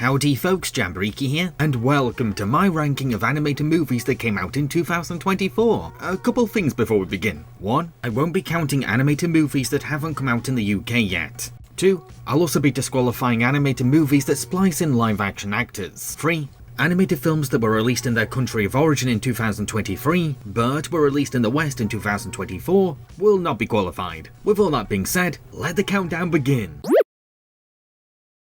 Howdy folks, Jambareeqi here, and welcome to my ranking of animated movies that came out in 2024. A couple things before we begin. 1. I won't be counting animated movies that haven't come out in the UK yet. 2. I'll also be disqualifying animated movies that splice in live action actors. 3. Animated films that were released in their country of origin in 2023, but were released in the West in 2024, will not be qualified. With all that being said, let the countdown begin.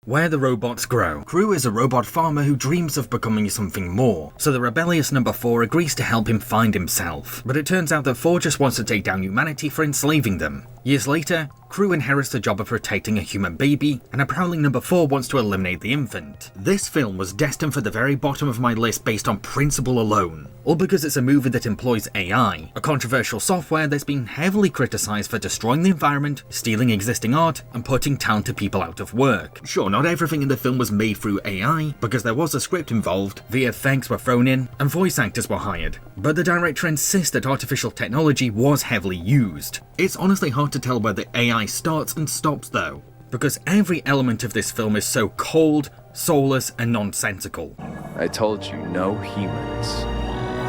Where the Robots Grow. Crew is a robot farmer who dreams of becoming something more, so the rebellious number 4 agrees to help him find himself. But it turns out that 4 just wants to take down humanity for enslaving them. Years later, Crew inherits the job of protecting a human baby, and a prowling number 4 wants to eliminate the infant. This film was destined for the very bottom of my list based on principle alone, all because it's a movie that employs AI, a controversial software that's been heavily criticised for destroying the environment, stealing existing art, and putting talented people out of work. Sure, not everything in the film was made through AI, because there was a script involved, VFX were thrown in, and voice actors were hired, but the director insists that artificial technology was heavily used. It's honestly hard to tell where the AI starts and stops though, because every element of this film is so cold, soulless, and nonsensical. I told you no humans,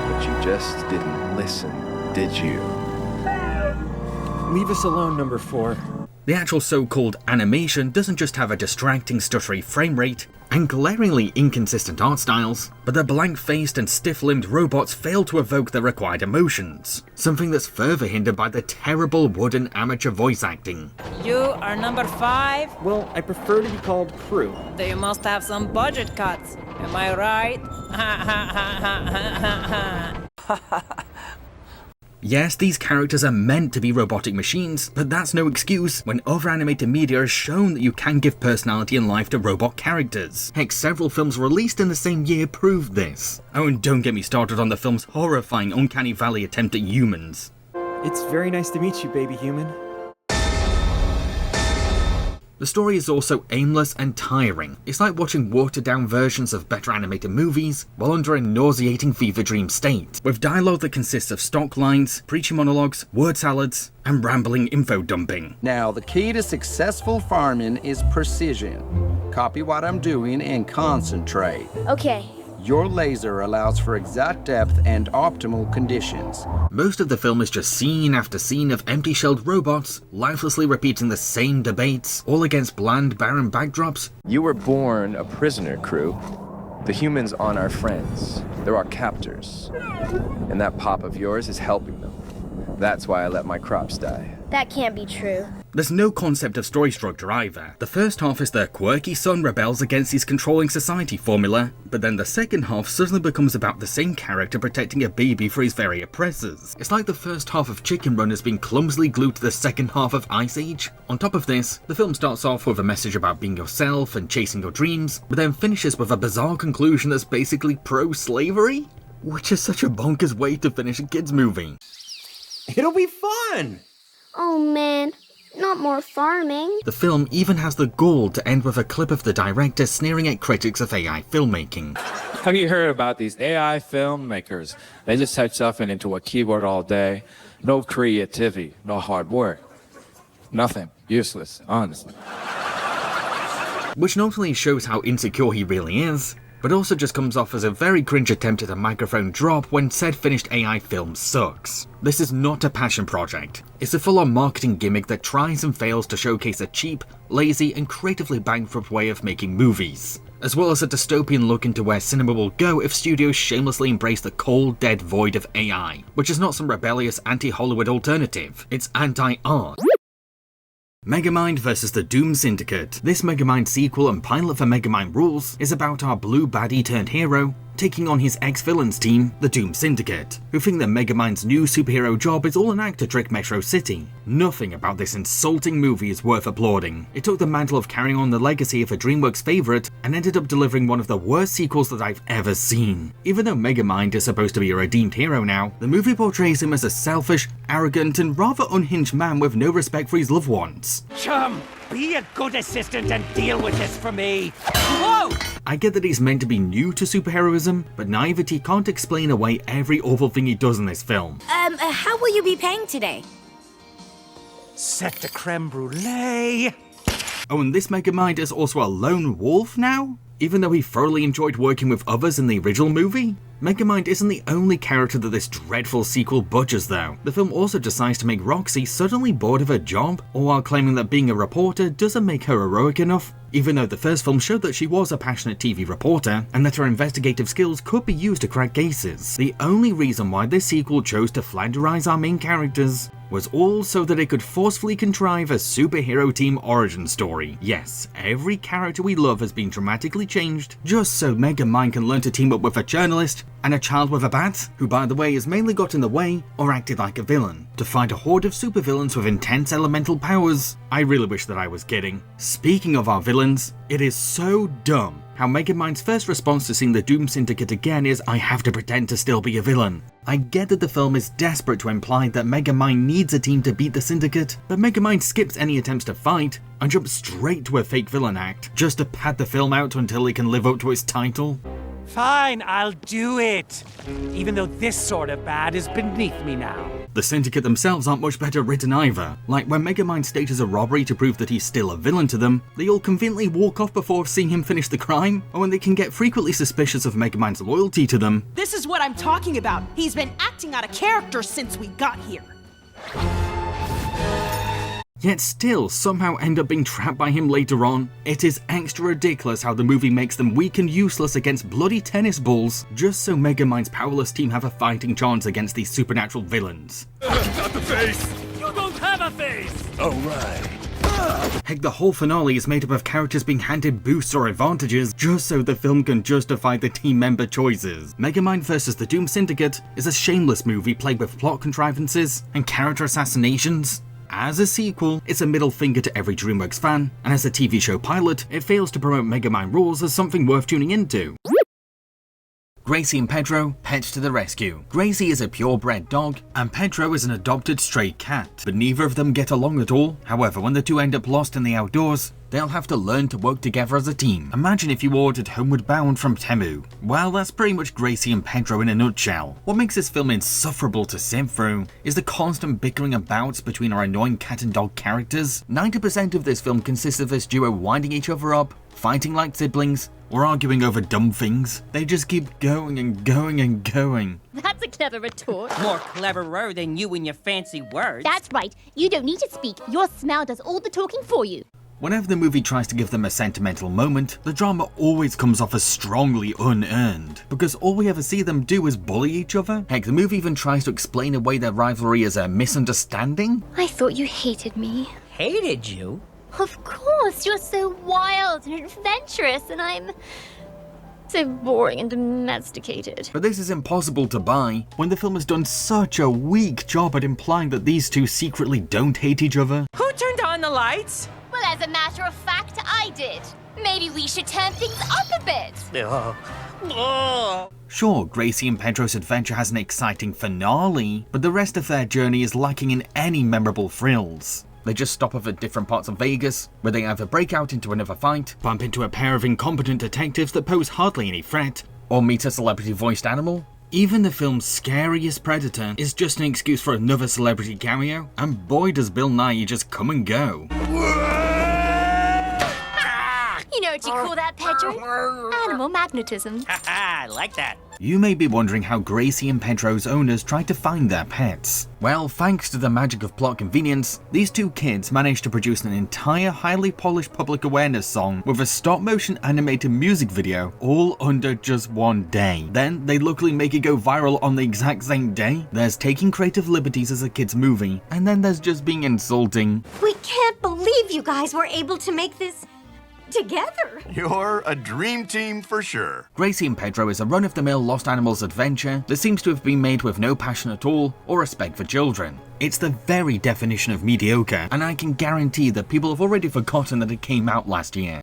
but you just didn't listen, did you? Leave us alone, number 4. The actual so-called animation doesn't just have a distracting stuttery frame rate and glaringly inconsistent art styles, but the blank-faced and stiff-limbed robots fail to evoke the required emotions, something that's further hindered by the terrible wooden amateur voice acting. You are number 5? Well, I prefer to be called Crew. Then you must have some budget cuts. Am I right? Ha ha ha ha ha ha ha. Yes, these characters are meant to be robotic machines, but that's no excuse when other animated media has shown that you can give personality and life to robot characters. Heck, several films released in the same year proved this. Oh, and don't get me started on the film's horrifying Uncanny Valley attempt at humans. It's very nice to meet you, baby human. The story is also aimless and tiring. It's like watching watered-down versions of better animated movies while under a nauseating fever dream state, with dialogue that consists of stock lines, preachy monologues, word salads, and rambling info dumping. Now, the key to successful farming is precision. Copy what I'm doing and concentrate. Okay. Your laser allows for exact depth and optimal conditions. Most of the film is just scene after scene of empty-shelled robots, lifelessly repeating the same debates, all against bland, barren backdrops. You were born a prisoner, Crew. The humans aren't our friends. They're our captors. And that pop of yours is helping them. That's why I let my crops die. That can't be true. There's no concept of story structure either. The first half is the quirky son rebels against his controlling society formula, but then the second half suddenly becomes about the same character protecting a baby for his very oppressors. It's like the first half of Chicken Run has been clumsily glued to the second half of Ice Age. On top of this, the film starts off with a message about being yourself and chasing your dreams, but then finishes with a bizarre conclusion that's basically pro-slavery? Which is such a bonkers way to finish a kids movie. It'll be fun! Oh man, not more farming. The film even has the gall to end with a clip of the director sneering at critics of AI filmmaking. Have you heard about these AI filmmakers? They just type stuff into a keyboard all day. No creativity, no hard work. Nothing. Useless, honestly. Which not only shows how insecure he really is, but also just comes off as a very cringe attempt at a microphone drop when said finished AI film sucks. This is not a passion project. It's a full-on marketing gimmick that tries and fails to showcase a cheap, lazy, and creatively bankrupt way of making movies, as well as a dystopian look into where cinema will go if studios shamelessly embrace the cold, dead void of AI, which is not some rebellious anti-Hollywood alternative, it's anti-art. Megamind vs. the Doom Syndicate. This Megamind sequel and pilot for Megamind Rules is about our blue baddie turned hero taking on his ex-villains team, the Doom Syndicate, who think that Megamind's new superhero job is all an act to trick Metro City. Nothing about this insulting movie is worth applauding. It took the mantle of carrying on the legacy of a DreamWorks favourite and ended up delivering one of the worst sequels that I've ever seen. Even though Megamind is supposed to be a redeemed hero now, the movie portrays him as a selfish, arrogant, and rather unhinged man with no respect for his loved ones. Chum, be a good assistant and deal with this for me. Whoa! I get that he's meant to be new to superheroism, but naivety can't explain away every awful thing he does in this film. How will you be paying today? Set the creme brulee. Oh, and this Megamind is also a lone wolf now? even though he thoroughly enjoyed working with others in the original movie? Megamind isn't the only character that this dreadful sequel butchers though. The film also decides to make Roxy suddenly bored of her job, all while claiming that being a reporter doesn't make her heroic enough, even though the first film showed that she was a passionate TV reporter, and that her investigative skills could be used to crack cases. The only reason why this sequel chose to flanderize our main characters was all so that it could forcefully contrive a superhero team origin story. Yes, every character we love has been dramatically changed, just so Megamind can learn to team up with a journalist and a child with a bat, who by the way has mainly got in the way or acted like a villain, to fight a horde of supervillains with intense elemental powers. I really wish that I was kidding. Speaking of our villains, it is so dumb how Megamind's first response to seeing the Doom Syndicate again is, I have to pretend to still be a villain. I get that the film is desperate to imply that Megamind needs a team to beat the Syndicate, but Megamind skips any attempts to fight and jumps straight to a fake villain act, just to pad the film out until he can live up to its title. Fine, I'll do it. Even though this sort of bad is beneath me now. The Syndicate themselves aren't much better written either. Like when Megamind stages a robbery to prove that he's still a villain to them, they all conveniently walk off before seeing him finish the crime, or when they can get frequently suspicious of Megamind's loyalty to them. This is what I'm talking about. He's been acting out of character since we got here. Yet still somehow end up being trapped by him later on. It is extra ridiculous how the movie makes them weak and useless against bloody tennis balls, just so Megamind's powerless team have a fighting chance against these supernatural villains. Got the face! You don't have a face! Oh, right. Heck, the whole finale is made up of characters being handed boosts or advantages just so the film can justify the team member choices. Megamind vs. the Doom Syndicate is a shameless movie plagued with plot contrivances and character assassinations. As a sequel, it's a middle finger to every DreamWorks fan, and as a TV show pilot, it fails to promote Megamind rules as something worth tuning into. Gracie and Pedro, pets to the rescue. Gracie is a purebred dog, and Pedro is an adopted stray cat, but neither of them get along at all. However, when the two end up lost in the outdoors, they'll have to learn to work together as a team. Imagine if you ordered Homeward Bound from Temu. Well, that's pretty much Gracie and Pedro in a nutshell. What makes this film insufferable to sit through is the constant bickering and bouts between our annoying cat and dog characters. 90% of this film consists of this duo winding each other up, fighting like siblings, or arguing over dumb things. They just keep going and going and going. That's a clever retort. More cleverer than you and your fancy words. That's right. You don't need to speak. Your smell does all the talking for you. Whenever the movie tries to give them a sentimental moment, the drama always comes off as strongly unearned, because all we ever see them do is bully each other. Heck, the movie even tries to explain away their rivalry as a misunderstanding. I thought you hated me. Hated you? Of course, you're so wild and adventurous, and I'm so boring and domesticated. But this is impossible to buy when the film has done such a weak job at implying that these two secretly don't hate each other. Who turned on the lights? Well, as a matter of fact, I did. Maybe we should turn things up a bit. Sure, Gracie and Pedro's adventure has an exciting finale, but the rest of their journey is lacking in any memorable thrills. They just stop off at different parts of Vegas, where they either break out into another fight, bump into a pair of incompetent detectives that pose hardly any threat, or meet a celebrity-voiced animal. Even the film's scariest predator is just an excuse for another celebrity cameo, and boy does Bill Nye just come and go. You know what you call that, Pedro? Animal magnetism. I like that. You may be wondering how Gracie and Pedro's owners tried to find their pets. Well, thanks to the magic of plot convenience, these two kids managed to produce an entire highly polished public awareness song with a stop-motion animated music video all under just one day. Then they luckily make it go viral on the exact same day. There's taking creative liberties as a kid's movie, and then there's just being insulting. We can't believe you guys were able to make this together. You're a dream team for sure. Gracie and Pedro is a run-of-the-mill Lost Animals adventure that seems to have been made with no passion at all or respect for children. It's the very definition of mediocre, and I can guarantee that people have already forgotten that it came out last year.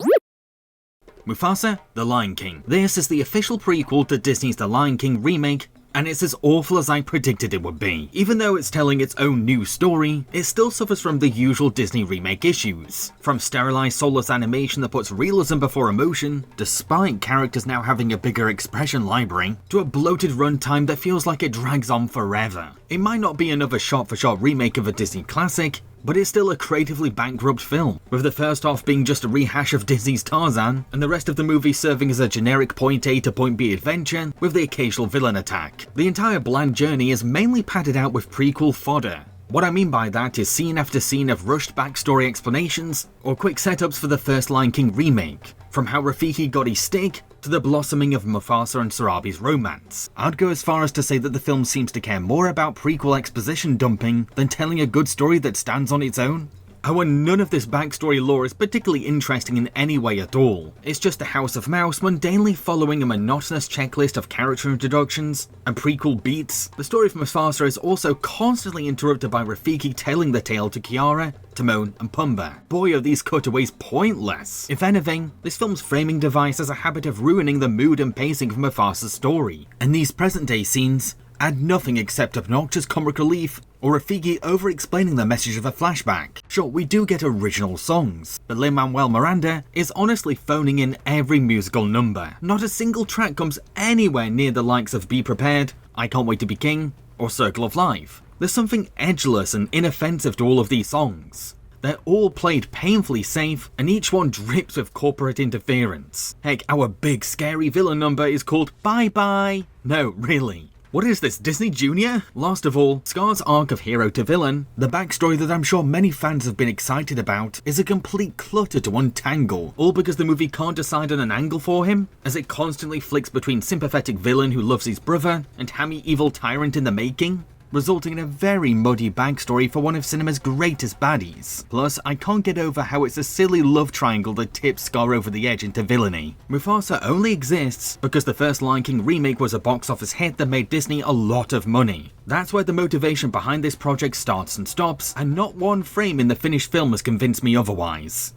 Mufasa: The Lion King. This is the official prequel to Disney's The Lion King remake, and it's as awful as I predicted it would be. Even though it's telling its own new story, it still suffers from the usual Disney remake issues. From sterilized soulless animation that puts realism before emotion, despite characters now having a bigger expression library, to a bloated runtime that feels like it drags on forever. It might not be another shot-for-shot remake of a Disney classic, but it's still a creatively bankrupt film, with the first half being just a rehash of Disney's Tarzan, and the rest of the movie serving as a generic point A to point B adventure with the occasional villain attack. The entire bland journey is mainly padded out with prequel fodder. What I mean by that is scene after scene of rushed backstory explanations or quick setups for the first Lion King remake, from how Rafiki got his stick to the blossoming of Mufasa and Sarabi's romance. I'd go as far as to say that the film seems to care more about prequel exposition dumping than telling a good story that stands on its own. Oh, and none of this backstory lore is particularly interesting in any way at all. It's just the House of Mouse mundanely following a monotonous checklist of character introductions and prequel beats. The story of Mufasa is also constantly interrupted by Rafiki telling the tale to Kiara, Timon and Pumbaa. Boy, are these cutaways pointless. If anything, this film's framing device has a habit of ruining the mood and pacing of Mufasa's story, and these present-day scenes add nothing except obnoxious comic relief or Rafiki over-explaining the message of a flashback. Sure, we do get original songs, but Lin-Manuel Miranda is honestly phoning in every musical number. Not a single track comes anywhere near the likes of Be Prepared, I Can't Wait to Be King, or Circle of Life. There's something edgeless and inoffensive to all of these songs. They're all played painfully safe, and each one drips with corporate interference. Heck, our big scary villain number is called Bye Bye. No, really. What is this, Disney Junior? Last of all, Scar's arc of hero to villain, the backstory that I'm sure many fans have been excited about, is a complete clutter to untangle, all because the movie can't decide on an angle for him, as it constantly flicks between sympathetic villain who loves his brother and hammy evil tyrant in the making, resulting in a very muddy backstory for one of cinema's greatest baddies. Plus, I can't get over how it's a silly love triangle that tips Scar over the edge into villainy. Mufasa only exists because the first Lion King remake was a box office hit that made Disney a lot of money. That's where the motivation behind this project starts and stops, and not one frame in the finished film has convinced me otherwise.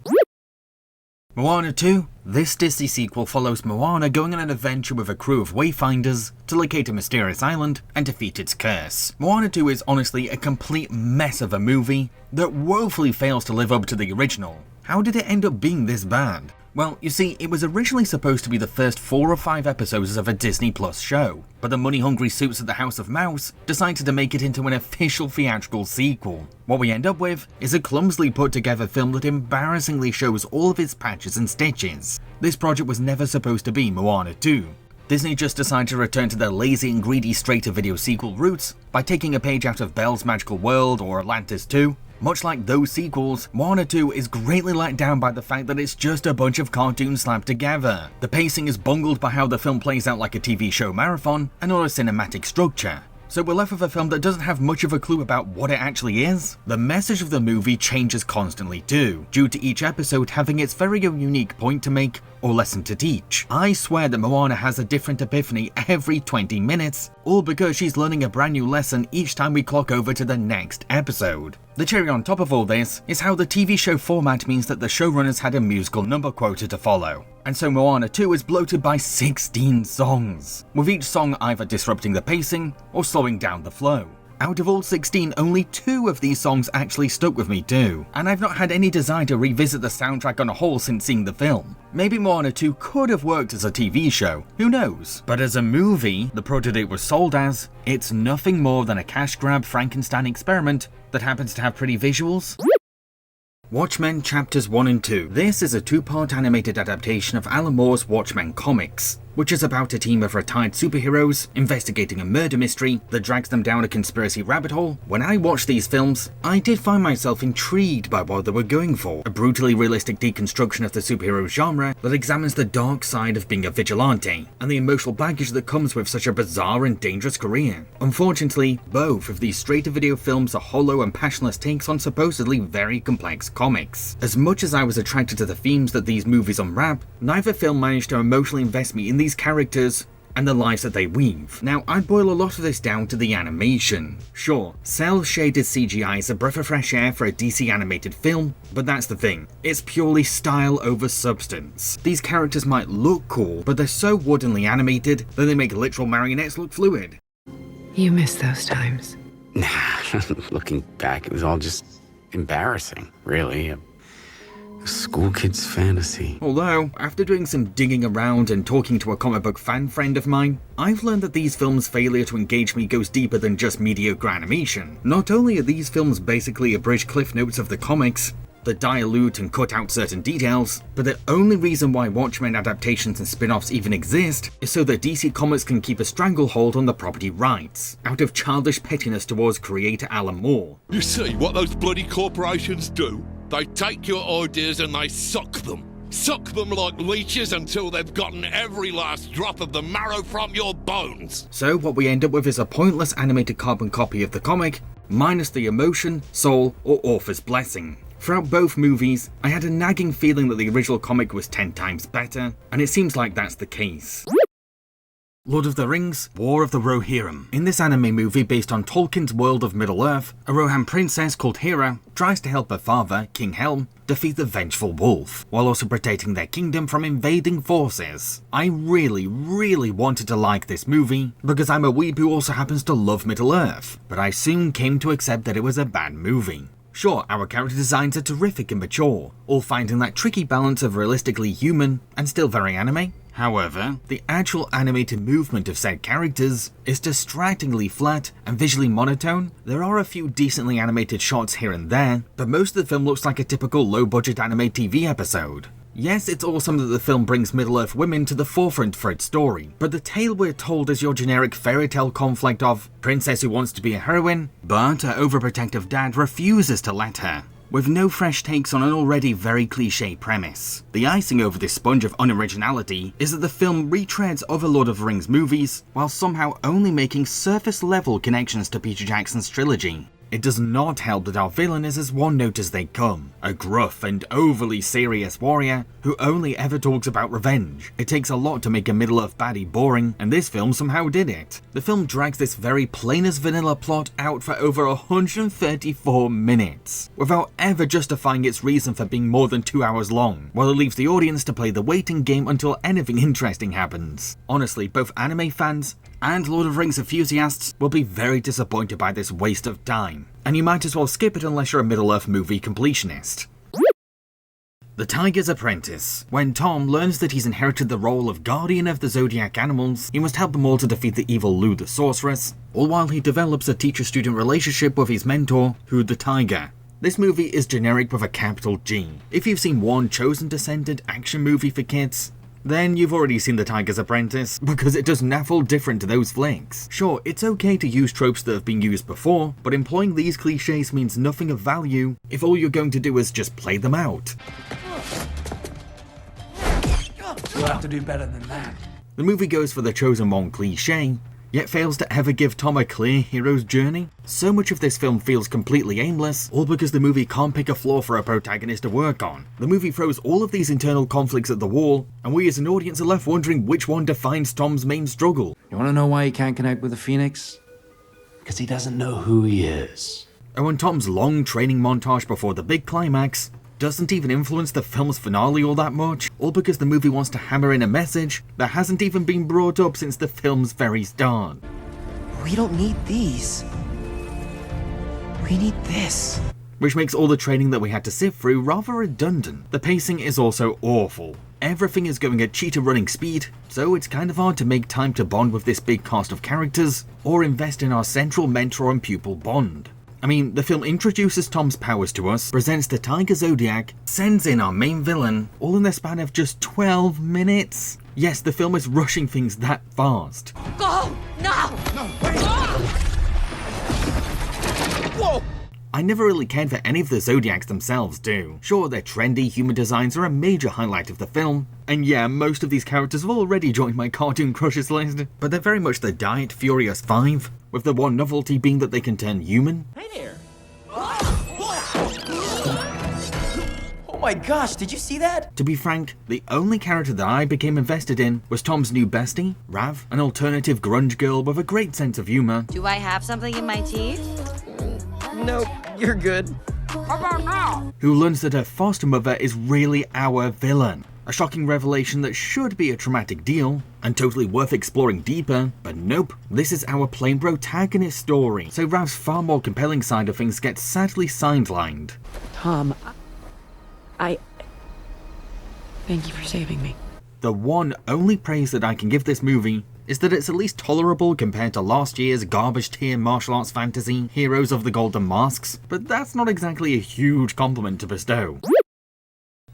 Moana II? This Disney sequel follows Moana going on an adventure with a crew of wayfinders to locate a mysterious island and defeat its curse. Moana II is honestly a complete mess of a movie that woefully fails to live up to the original. How did it end up being this bad? Well, you see, it was originally supposed to be the first 4 or 5 episodes of a Disney Plus show, but the money-hungry suits at the House of Mouse decided to make it into an official theatrical sequel. What we end up with is a clumsily put-together film that embarrassingly shows all of its patches and stitches. This project was never supposed to be Moana 2. Disney just decided to return to their lazy and greedy straight-to-video sequel roots by taking a page out of Belle's Magical World or Atlantis 2. Much like those sequels, Moana 2 is greatly let down by the fact that it's just a bunch of cartoons slapped together. The pacing is bungled by how the film plays out like a TV show marathon and not a cinematic structure. So we're left with a film that doesn't have much of a clue about what it actually is. The message of the movie changes constantly too, due to each episode having its very own unique point to make or lesson to teach. I swear that Moana has a different epiphany every 20 minutes, all because she's learning a brand new lesson each time we clock over to the next episode. The cherry on top of all this is how the TV show format means that the showrunners had a musical number quota to follow. And so Moana 2 is bloated by 16 songs, with each song either disrupting the pacing or slowing down the flow. Out of all 16, only 2 of these songs actually stuck with me too, and I've not had any desire to revisit the soundtrack on a whole since seeing the film. Maybe Moana 2 could have worked as a TV show, who knows? But as a movie, the product it was sold as, it's nothing more than a cash grab Frankenstein experiment that happens to have pretty visuals. Watchmen Chapters 1 and 2. This is a 2-part animated adaptation of Alan Moore's Watchmen comics, which is about a team of retired superheroes investigating a murder mystery that drags them down a conspiracy rabbit hole. When I watched these films, I did find myself intrigued by what they were going for. A brutally realistic deconstruction of the superhero genre that examines the dark side of being a vigilante, and the emotional baggage that comes with such a bizarre and dangerous career. Unfortunately, both of these straight-to-video films are hollow and passionless takes on supposedly very complex comics. As much as I was attracted to the themes that these movies unwrap, neither film managed to emotionally invest me in these characters and the lives that they weave. Now, I'd boil a lot of this down to the animation. Sure, cel-shaded CGI is a breath of fresh air for a DC animated film, but that's the thing. It's purely style over substance. These characters might look cool, but they're so woodenly animated that they make literal marionettes look fluid. You miss those times. Nah, looking back, it was all just embarrassing, really. A school kid's fantasy. Although, after doing some digging around and talking to a comic book fan friend of mine, I've learned that these films' failure to engage me goes deeper than just mediocre animation. Not only are these films basically abridged cliff notes of the comics, that dilute and cut out certain details, but the only reason why Watchmen adaptations and spin-offs even exist is so that DC Comics can keep a stranglehold on the property rights, out of childish pettiness towards creator Alan Moore. You see what those bloody corporations do? They take your ideas and they suck them. Suck them like leeches until they've gotten every last drop of the marrow from your bones. So what we end up with is a pointless animated carbon copy of the comic, minus the emotion, soul, or author's blessing. Throughout both movies, I had a nagging feeling that the original comic was 10 times better, and it seems like that's the case. Lord of the Rings, War of the Rohirrim. In this anime movie based on Tolkien's world of Middle-earth, a Rohan princess called Hera tries to help her father, King Helm, defeat the vengeful wolf, while also protecting their kingdom from invading forces. I really wanted to like this movie, because I'm a weeb who also happens to love Middle-earth, but I soon came to accept that it was a bad movie. Sure, our character designs are terrific and mature, all finding that tricky balance of realistically human and still very anime. However, the actual animated movement of said characters is distractingly flat and visually monotone. There are a few decently animated shots here and there, but most of the film looks like a typical low-budget anime TV episode. Yes, it's awesome that the film brings Middle-earth women to the forefront for its story, but the tale we're told is your generic fairy tale conflict of princess who wants to be a heroine, but her overprotective dad refuses to let her, with no fresh takes on an already very cliché premise. The icing over this sponge of unoriginality is that the film retreads other Lord of the Rings movies, while somehow only making surface-level connections to Peter Jackson's trilogy. It does not help that our villain is as one-note as they come, a gruff and overly serious warrior who only ever talks about revenge. It takes a lot to make a Middle-earth baddie boring, and this film somehow did it. The film drags this very plain as vanilla plot out for over 134 minutes, without ever justifying its reason for being more than 2 hours long, while it leaves the audience to play the waiting game until anything interesting happens. Honestly, both anime fans and Lord of the Rings enthusiasts will be very disappointed by this waste of time, and you might as well skip it unless you're a Middle-earth movie completionist. The Tigers Apprentice. When Tom learns that he's inherited the role of guardian of the zodiac animals, he must help them all to defeat the evil Lou the sorceress, all while he develops a teacher-student relationship with his mentor, Hu the Tiger. This movie is generic with a capital G. If you've seen one chosen descendant action movie for kids, then you've already seen The Tigers Apprentice, because it does naffle different to those flicks. Sure, it's okay to use tropes that have been used before, but employing these cliches means nothing of value if all you're going to do is just play them out. You'll have to do better than that. The movie goes for the chosen one cliche, yet fails to ever give Tom a clear hero's journey. So much of this film feels completely aimless, all because the movie can't pick a flaw for a protagonist to work on. The movie throws all of these internal conflicts at the wall, and we as an audience are left wondering which one defines Tom's main struggle. You wanna know why he can't connect with the Phoenix? Because he doesn't know who he is. And when Tom's long training montage before the big climax doesn't even influence the film's finale all that much, all because the movie wants to hammer in a message that hasn't even been brought up since the film's very start. We don't need these. We need this. Which makes all the training that we had to sit through rather redundant. The pacing is also awful. Everything is going at cheetah running speed, so it's kind of hard to make time to bond with this big cast of characters, or invest in our central mentor and pupil bond. I mean, the film introduces Tom's powers to us, presents the Tiger Zodiac, sends in our main villain, all in the span of just 12 minutes. Yes, the film is rushing things that fast. Go! Now! No, wait! Whoa! I never really cared for any of the Zodiacs themselves too. Sure, their trendy human designs are a major highlight of the film, and yeah, most of these characters have already joined my cartoon crushes list, but they're very much the Diet Furious 5, with the one novelty being that they can turn human. Hey there! Oh my gosh, did you see that? To be frank, the only character that I became invested in was Tom's new bestie, Rav, an alternative grunge girl with a great sense of humor. Do I have something in my teeth? Nope, you're good. How about now? Who learns that her foster mother is really our villain. A shocking revelation that should be a traumatic deal, and totally worth exploring deeper, but nope, this is our plain protagonist story, so Rav's far more compelling side of things gets sadly sidelined. Tom, I Thank you for saving me. The one only praise that I can give this movie is that it's at least tolerable compared to last year's garbage tier martial arts fantasy, Heroes of the Golden Masks, but that's not exactly a huge compliment to bestow.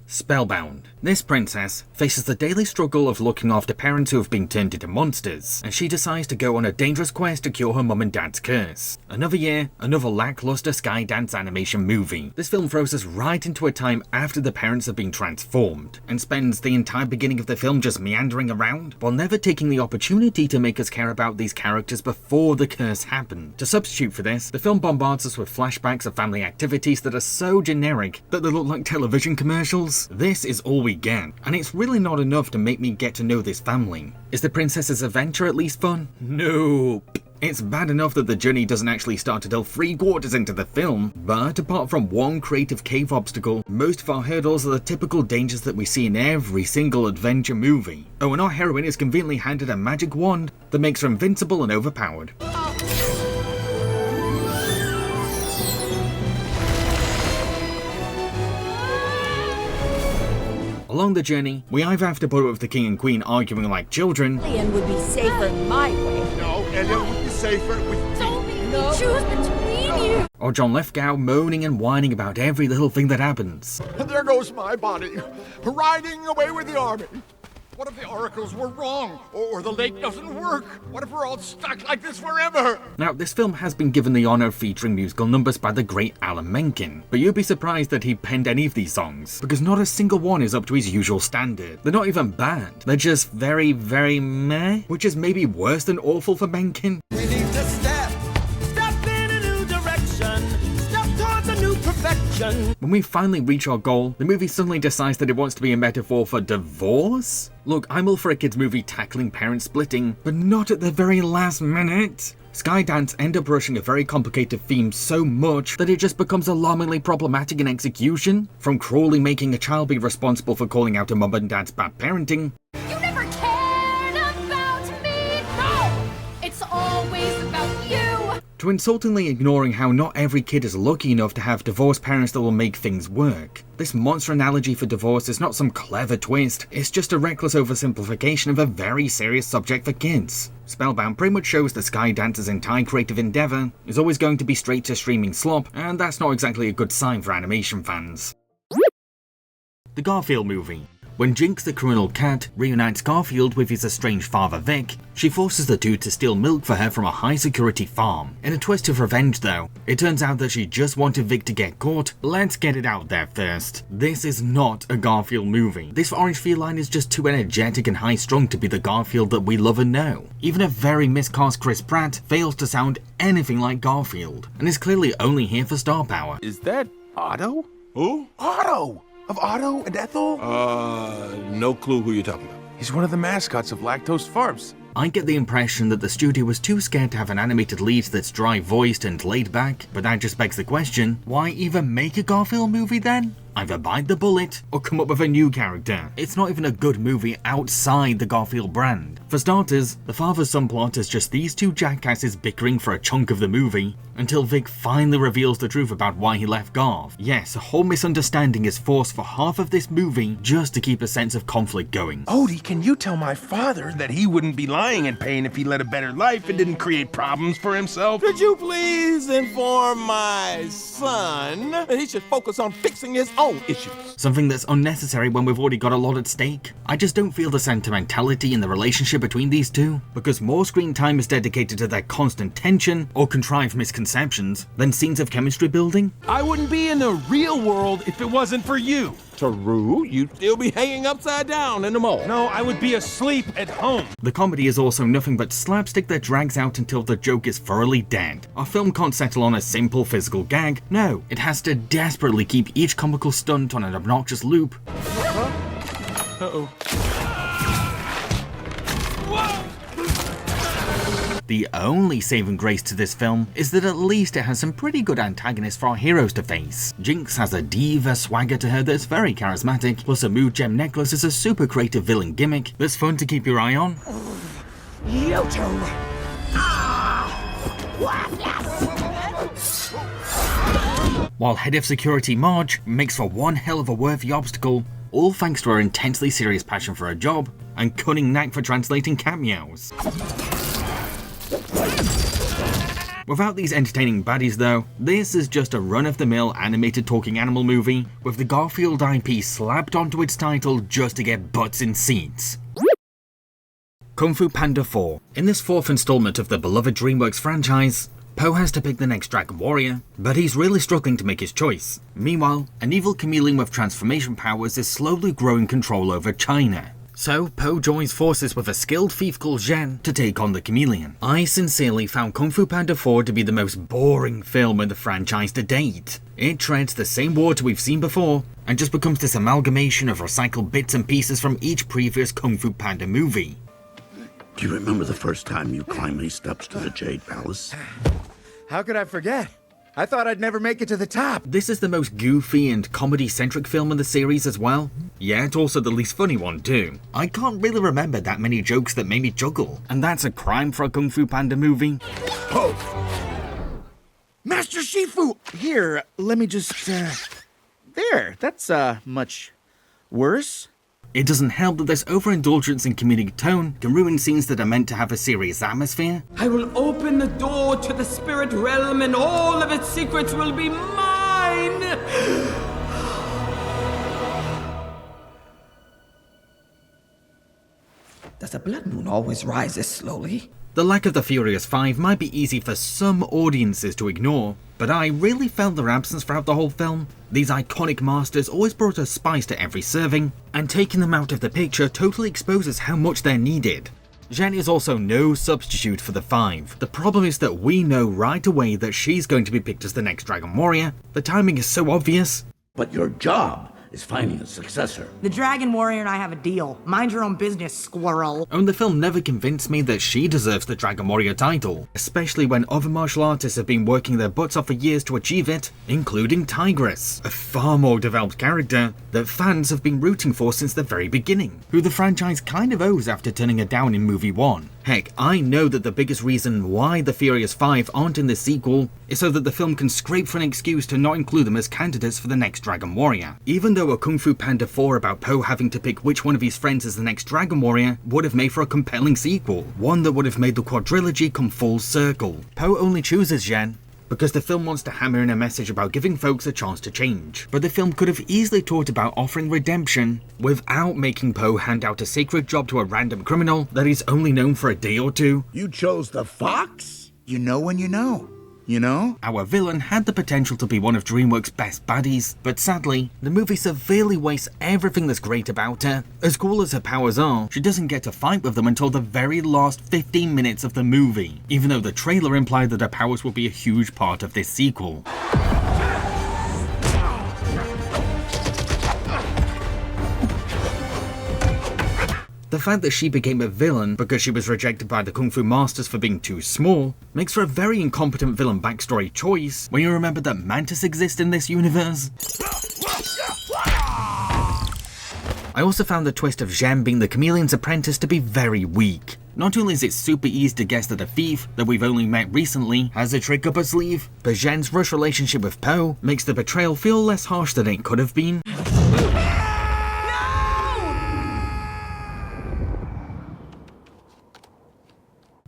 Spellbound. This princess faces the daily struggle of looking after parents who have been turned into monsters, and she decides to go on a dangerous quest to cure her mum and dad's curse. Another year, another lackluster Skydance animation movie. This film throws us right into a time after the parents have been transformed, and spends the entire beginning of the film just meandering around, while never taking the opportunity to make us care about these characters before the curse happened. To substitute for this, the film bombards us with flashbacks of family activities that are so generic that they look like television commercials. This is all we get, and it's really not enough to make me get to know this family. Is the princess's adventure at least fun? Nope. It's bad enough that the journey doesn't actually start until 3/4 into the film, but apart from one creative cave obstacle, most of our hurdles are the typical dangers that we see in every single adventure movie. Oh, and our heroine is conveniently handed a magic wand that makes her invincible and overpowered. Along the journey, we either have to put up with the king and queen arguing like children, Alien would be safer my way. No, Elliot would be safer with me. No. Choose between you. or John Lithgow moaning and whining about every little thing that happens. There goes my body, riding away with the army. What if the oracles were wrong, or the lake doesn't work? What if we're all stuck like this forever? Now, this film has been given the honour of featuring musical numbers by the great Alan Menken, but you'd be surprised that he penned any of these songs, because not a single one is up to his usual standard. They're not even bad, they're just very, very meh, which is maybe worse than awful for Menken. We need to step in a new direction, step towards a new perfection. When we finally reach our goal, the movie suddenly decides that it wants to be a metaphor for divorce? Look, I'm all for a kids movie tackling parent splitting, but not at the very last minute. Skydance end up rushing a very complicated theme so much that it just becomes alarmingly problematic in execution. From Crawley making a child be responsible for calling out a mum and dad's bad parenting. You never cared about me! No! It's always about you! To insultingly ignoring how not every kid is lucky enough to have divorced parents that will make things work. This monster analogy for divorce is not some clever twist, it's just a reckless oversimplification of a very serious subject for kids. Spellbound pretty much shows that Skydance's entire creative endeavour is always going to be straight to streaming slop, and that's not exactly a good sign for animation fans. The Garfield Movie. When Jinx the criminal cat reunites Garfield with his estranged father Vic, she forces the two to steal milk for her from a high-security farm. In a twist of revenge though, it turns out that she just wanted Vic to get caught. Let's get it out there first. This is not a Garfield movie. This orange feline is just too energetic and high-strung to be the Garfield that we love and know. Even a very miscast Chris Pratt fails to sound anything like Garfield, and is clearly only here for star power. Is that Otto? Who? Otto! Of Otto and Ethel? No clue who you're talking about. He's one of the mascots of Lactose Farms. I get the impression that the studio was too scared to have an animated lead that's dry-voiced and laid back, but that just begs the question, why even make a Garfield movie then? Either bite the bullet, or come up with a new character. It's not even a good movie outside the Garfield brand. For starters, the father-son plot is just these two jackasses bickering for a chunk of the movie, until Vic finally reveals the truth about why he left Garth. Yes, a whole misunderstanding is forced for half of this movie just to keep a sense of conflict going. Odie, can you tell my father that he wouldn't be lying in pain if he led a better life and didn't create problems for himself? Could you please inform my son that he should focus on fixing his own issues? Something that's unnecessary when we've already got a lot at stake. I just don't feel the sentimentality in the relationship between these two, because more screen time is dedicated to their constant tension or contrived misconceptions than scenes of chemistry building. I wouldn't be in the real world if it wasn't for you. Taru, you'd still be hanging upside down in the mall. No, I would be asleep at home. The comedy is also nothing but slapstick that drags out until the joke is thoroughly dead. Our film can't settle on a simple physical gag. No, it has to desperately keep each comical stunt on an obnoxious loop. Uh-oh. The only saving grace to this film is that at least it has some pretty good antagonists for our heroes to face. Jinx has a diva swagger to her that's very charismatic, plus a mood gem necklace is a super creative villain gimmick that's fun to keep your eye on. You two! While head of security Marge makes for one hell of a worthy obstacle, all thanks to her intensely serious passion for her job and cunning knack for translating cameos. Without these entertaining baddies though, this is just a run-of-the-mill animated talking animal movie with the Garfield IP slapped onto its title just to get butts in seats. Kung Fu Panda 4. In this fourth installment of the beloved DreamWorks franchise, Po has to pick the next Dragon Warrior, but he's really struggling to make his choice. Meanwhile, an evil chameleon with transformation powers is slowly growing control over China. So, Po joins forces with a skilled thief called Zhen to take on the chameleon. I sincerely found Kung Fu Panda 4 to be the most boring film in the franchise to date. It treads the same water we've seen before, and just becomes this amalgamation of recycled bits and pieces from each previous Kung Fu Panda movie. Do you remember the first time you climbed these steps to the Jade Palace? How could I forget? I thought I'd never make it to the top. This is the most goofy and comedy-centric film in the series as well. Yeah, it's also the least funny one too. I can't really remember that many jokes that made me juggle, and that's a crime for a Kung Fu Panda movie. Oh! Master Shifu! Here, let me just, There, that's, much worse. It doesn't help that this overindulgence in comedic tone can ruin scenes that are meant to have a serious atmosphere. I will open the door to the spirit realm and all of its secrets will be mine! Does a blood moon always rise this slowly? The lack of the Furious 5 might be easy for some audiences to ignore, but I really felt their absence throughout the whole film. These iconic masters always brought a spice to every serving, and taking them out of the picture totally exposes how much they're needed. Zhen is also no substitute for the 5. The problem is that we know right away that she's going to be picked as the next Dragon Warrior. The timing is so obvious. But your job is finding a successor. The Dragon Warrior and I have a deal. Mind your own business, squirrel. And the film never convinced me that she deserves the Dragon Warrior title, especially when other martial artists have been working their butts off for years to achieve it, including Tigress, a far more developed character that fans have been rooting for since the very beginning, who the franchise kind of owes after turning her down in movie 1. Heck, I know that the biggest reason why the Furious 5 aren't in this sequel is so that the film can scrape for an excuse to not include them as candidates for the next Dragon Warrior. Even though a Kung Fu Panda 4 about Po having to pick which one of his friends is the next Dragon Warrior would have made for a compelling sequel, one that would have made the quadrilogy come full circle. Po only chooses Zhen because the film wants to hammer in a message about giving folks a chance to change. But the film could have easily taught about offering redemption without making Po hand out a sacred job to a random criminal that he's only known for a day or two. You chose the fox? You know when you know. You know? Our villain had the potential to be one of DreamWorks' best baddies, but sadly, the movie severely wastes everything that's great about her. As cool as her powers are, she doesn't get to fight with them until the very last 15 minutes of the movie, even though the trailer implied that her powers will be a huge part of this sequel. The fact that she became a villain because she was rejected by the Kung Fu Masters for being too small makes for a very incompetent villain backstory choice when you remember that Mantis exists in this universe. I also found the twist of Zhen being the Chameleon's apprentice to be very weak. Not only is it super easy to guess that a thief that we've only met recently has a trick up her sleeve, but Zhen's rushed relationship with Po makes the betrayal feel less harsh than it could have been.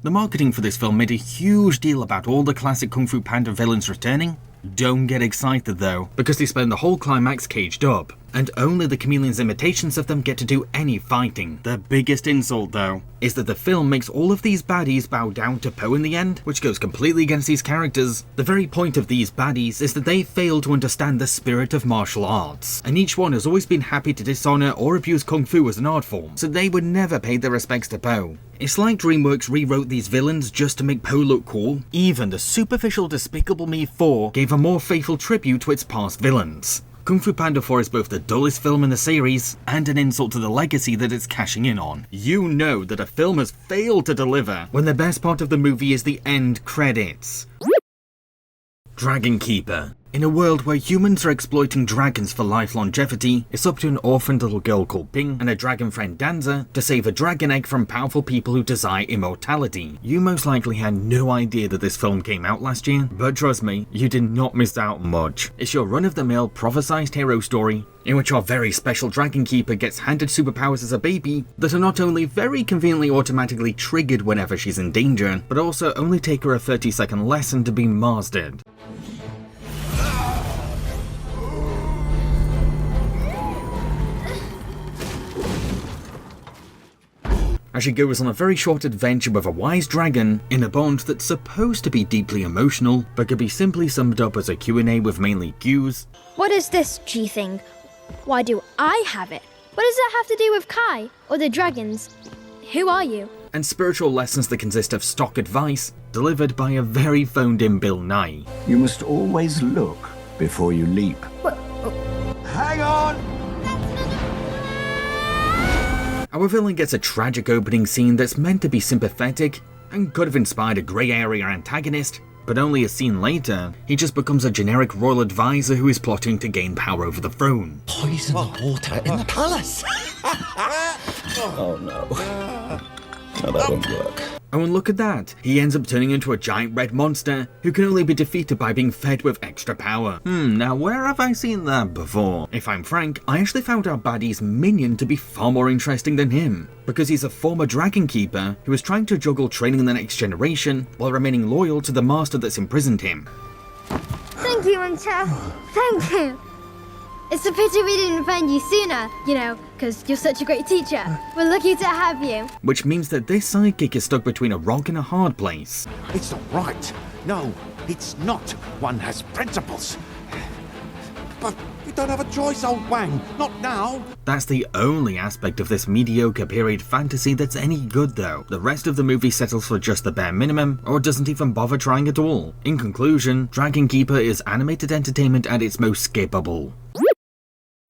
The marketing for this film made a huge deal about all the classic Kung Fu Panda villains returning. Don't get excited though, because they spend the whole climax caged up, and only the chameleon's imitations of them get to do any fighting. The biggest insult though, is that the film makes all of these baddies bow down to Po in the end, which goes completely against these characters. The very point of these baddies is that they fail to understand the spirit of martial arts, and each one has always been happy to dishonor or abuse Kung Fu as an art form, so they would never pay their respects to Po. It's like DreamWorks rewrote these villains just to make Po look cool. Even the superficial Despicable Me 4 gave a more faithful tribute to its past villains. Kung Fu Panda 4 is both the dullest film in the series and an insult to the legacy that it's cashing in on. You know that a film has failed to deliver when the best part of the movie is the end credits. Dragon Keeper. In a world where humans are exploiting dragons for life longevity, it's up to an orphaned little girl called Ping and her dragon friend Danza to save a dragon egg from powerful people who desire immortality. You most likely had no idea that this film came out last year, but trust me, you did not miss out much. It's your run-of-the-mill prophesized hero story in which our very special dragon keeper gets handed superpowers as a baby that are not only very conveniently automatically triggered whenever she's in danger, but also only take her a 30-second lesson to be mastered. As she goes on a very short adventure with a wise dragon in a bond that's supposed to be deeply emotional, but could be simply summed up as a Q&A with mainly cues. What is this G thing? Why do I have it? What does that have to do with Kai or the dragons? Who are you? And spiritual lessons that consist of stock advice delivered by a very phoned-in Bill Nye. You must always look before you leap. What? Hang on! Our villain gets a tragic opening scene that's meant to be sympathetic and could have inspired a grey area antagonist, but only a scene later, he just becomes a generic royal advisor who is plotting to gain power over the throne. Poison the water in the palace! Oh no. No, that won't work. Oh, and look at that. He ends up turning into a giant red monster who can only be defeated by being fed with extra power. Now where have I seen that before? If I'm frank, I actually found our baddie's minion to be far more interesting than him, because he's a former dragon keeper who is trying to juggle training the next generation while remaining loyal to the master that's imprisoned him. Thank you, Uncha. Thank you. It's a pity we didn't find you sooner, you know, because you're such a great teacher. We're lucky to have you. Which means that this sidekick is stuck between a rock and a hard place. It's not right. No, it's not. One has principles. But you don't have a choice, old Wang. Not now. That's the only aspect of this mediocre period fantasy that's any good though. The rest of the movie settles for just the bare minimum, or doesn't even bother trying at all. In conclusion, Dragon Keeper is animated entertainment at its most skippable.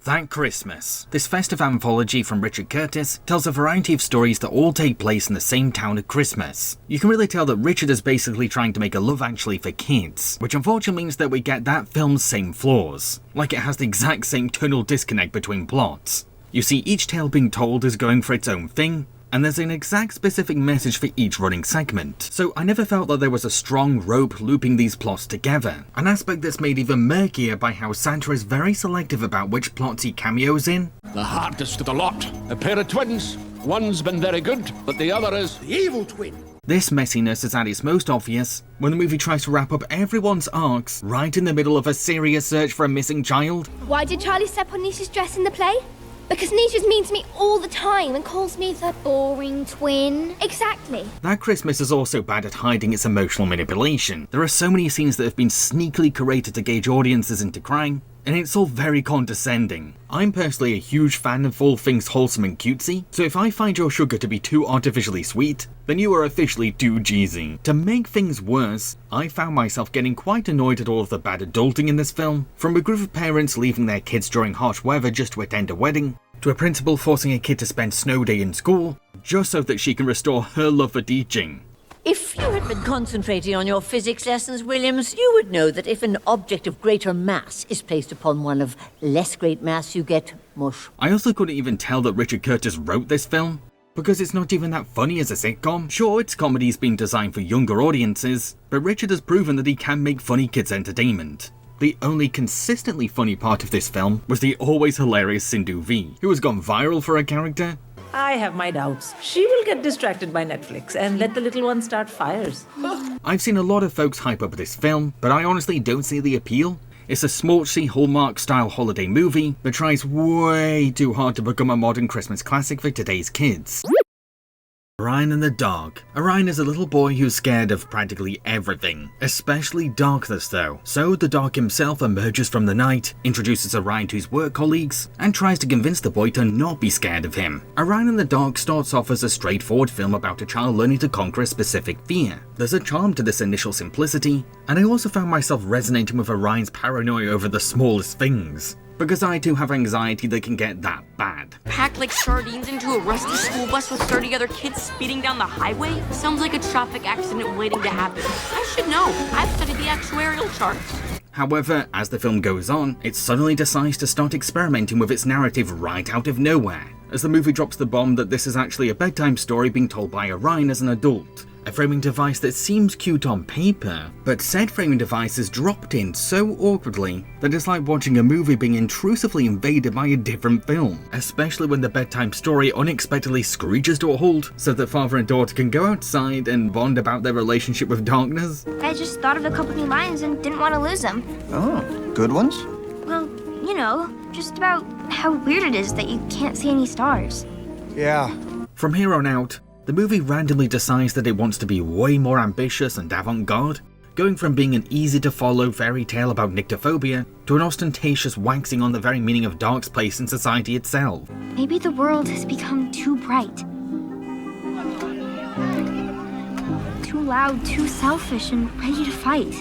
Thank Christmas. This festive anthology from Richard Curtis tells a variety of stories that all take place in the same town at Christmas. You can really tell that Richard is basically trying to make a Love Actually for kids, which unfortunately means that we get that film's same flaws. Like it has the exact same tonal disconnect between plots. You see, each tale being told is going for its own thing, and there's an exact specific message for each running segment. So I never felt that there was a strong rope looping these plots together, an aspect that's made even murkier by how Santa is very selective about which plots he cameos in. The hardest of the lot. A pair of twins. One's been very good, but the other is the evil twin. This messiness is at its most obvious when the movie tries to wrap up everyone's arcs right in the middle of a serious search for a missing child. Why did Charlie step on Nisha's dress in the play? Because Nisha's mean to me all the time and calls me the boring twin. Exactly. That Christmas is also bad at hiding its emotional manipulation. There are so many scenes that have been sneakily curated to gauge audiences into crying, and it's all very condescending. I'm personally a huge fan of all things wholesome and cutesy, so if I find your sugar to be too artificially sweet, then you are officially too cheesy. To make things worse, I found myself getting quite annoyed at all of the bad adulting in this film, from a group of parents leaving their kids during harsh weather just to attend a wedding, to a principal forcing a kid to spend snow day in school, just so that she can restore her love for teaching. If you had been concentrating on your physics lessons, Williams, you would know that if an object of greater mass is placed upon one of less great mass, you get mush. I also couldn't even tell that Richard Curtis wrote this film, because it's not even that funny as a sitcom. Sure, its comedy's been designed for younger audiences, but Richard has proven that he can make funny kids' entertainment. The only consistently funny part of this film was the always hilarious Sindhu V, who has gone viral for her character. I have my doubts. She will get distracted by Netflix and let the little one start fires. I've seen a lot of folks hype up this film, but I honestly don't see the appeal. It's a smaltzy Hallmark-style holiday movie that tries way too hard to become a modern Christmas classic for today's kids. Orion and the Dog. Orion is a little boy who's scared of practically everything, especially darkness though. So the Dog himself emerges from the night, introduces Orion to his work colleagues, and tries to convince the boy to not be scared of him. Orion and the Dog starts off as a straightforward film about a child learning to conquer a specific fear. There's a charm to this initial simplicity, and I also found myself resonating with Orion's paranoia over the smallest things, because I too have anxiety that can get that bad. Packed like sardines into a rusty school bus with 30 other kids speeding down the highway? Sounds like a traffic accident waiting to happen. I should know. I've studied the actuarial charts. However, as the film goes on, it suddenly decides to start experimenting with its narrative right out of nowhere, as the movie drops the bomb that this is actually a bedtime story being told by Orion as an adult. A framing device that seems cute on paper, but said framing device is dropped in so awkwardly that it's like watching a movie being intrusively invaded by a different film, especially when the bedtime story unexpectedly screeches to a halt so that father and daughter can go outside and bond about their relationship with darkness. I just thought of a couple new lines and didn't want to lose them. Oh, good ones? Well, you know, just about how weird it is that you can't see any stars. Yeah. From here on out, the movie randomly decides that it wants to be way more ambitious and avant-garde, going from being an easy-to-follow fairy tale about nyctophobia to an ostentatious waxing on the very meaning of Dark's place in society itself. Maybe the world has become too bright. Too loud, too selfish, and ready to fight.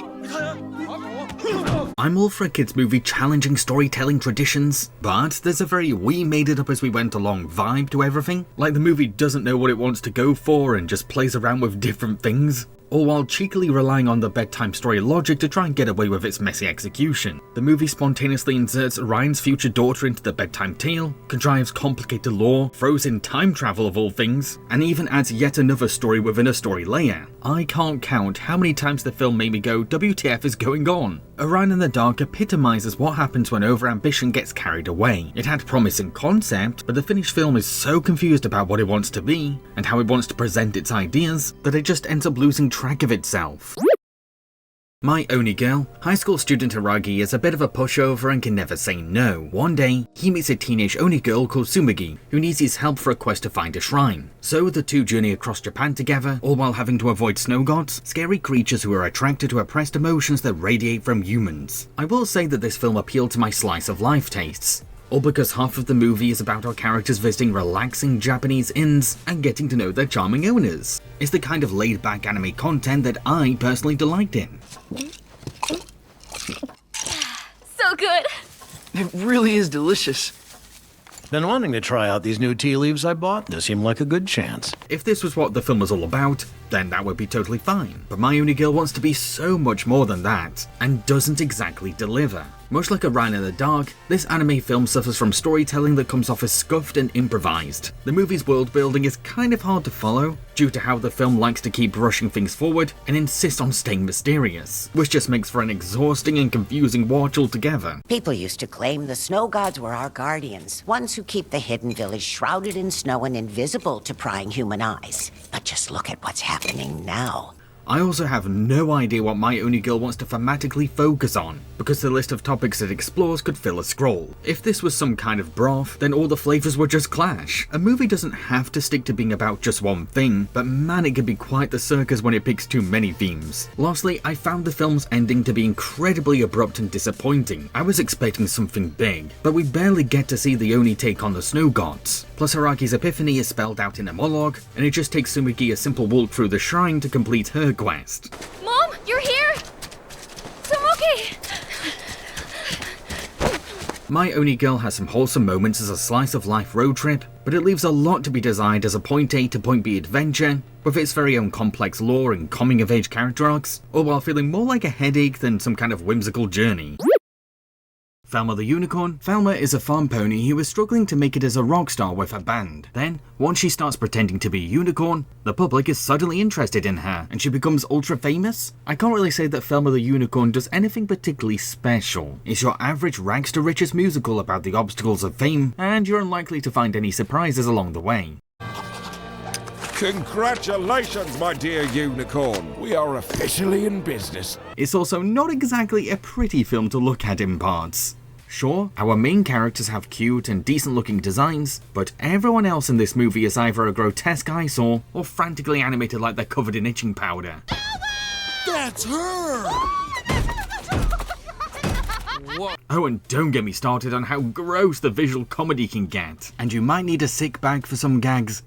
I'm all for a kids movie challenging storytelling traditions, but there's a very we made it up as we went along vibe to everything, like the movie doesn't know what it wants to go for and just plays around with different things, all while cheekily relying on the bedtime story logic to try and get away with its messy execution. The movie spontaneously inserts Ryan's future daughter into the bedtime tale, contrives complicated lore, throws in time travel of all things, and even adds yet another story within a story layer. I can't count how many times the film made me go, WTF is going on? Orion in the Dark epitomizes what happens when overambition gets carried away. It had promising concept, but the finished film is so confused about what it wants to be, and how it wants to present its ideas, that it just ends up losing track of itself. My Oni girl, high school student Aragi, is a bit of a pushover and can never say no. One day, he meets a teenage Oni girl called Tsumugi, who needs his help for a quest to find a shrine. So the two journey across Japan together, all while having to avoid snow gods, scary creatures who are attracted to oppressed emotions that radiate from humans. I will say that this film appealed to my slice of life tastes, all because half of the movie is about our characters visiting relaxing Japanese inns and getting to know their charming owners. It's the kind of laid-back anime content that I personally delight in. So good. It really is delicious. Been wanting to try out these new tea leaves I bought. This seemed like a good chance. If this was what the film was all about, then that would be totally fine. But my Oni girl wants to be so much more than that, and doesn't exactly deliver. Much like Orion in the Dark, this anime film suffers from storytelling that comes off as scuffed and improvised. The movie's world building is kind of hard to follow, due to how the film likes to keep rushing things forward and insists on staying mysterious, which just makes for an exhausting and confusing watch altogether. People used to claim the snow gods were our guardians, ones who keep the hidden village shrouded in snow and invisible to prying human eyes. But just look at what's happening now. I also have no idea what My Oni Girl wants to thematically focus on, because the list of topics it explores could fill a scroll. If this was some kind of broth, then all the flavors would just clash. A movie doesn't have to stick to being about just one thing, but man, it can be quite the circus when it picks too many themes. Lastly, I found the film's ending to be incredibly abrupt and disappointing. I was expecting something big, but we barely get to see the Oni take on the snow gods. Plus Araki's epiphany is spelled out in a monologue, and it just takes Tsumugi a simple walk through the shrine to complete her quest. Mom, you're here! Tsumugi! My Oni Girl has some wholesome moments as a slice of life road trip, but it leaves a lot to be desired as a point A to point B adventure, with its very own complex lore and coming of age character arcs, all while feeling more like a headache than some kind of whimsical journey. Thelma the Unicorn. Thelma is a farm pony who is struggling to make it as a rock star with her band. Then, once she starts pretending to be a unicorn, the public is suddenly interested in her, and she becomes ultra famous. I can't really say that Thelma the Unicorn does anything particularly special. It's your average rags to riches musical about the obstacles of fame, and you're unlikely to find any surprises along the way. Congratulations, my dear unicorn. We are officially in business. It's also not exactly a pretty film to look at in parts. Sure, our main characters have cute and decent looking designs, but everyone else in this movie is either a grotesque eyesore or frantically animated like they're covered in itching powder. That's her! Oh, and don't get me started on how gross the visual comedy can get, and you might need a sick bag for some gags.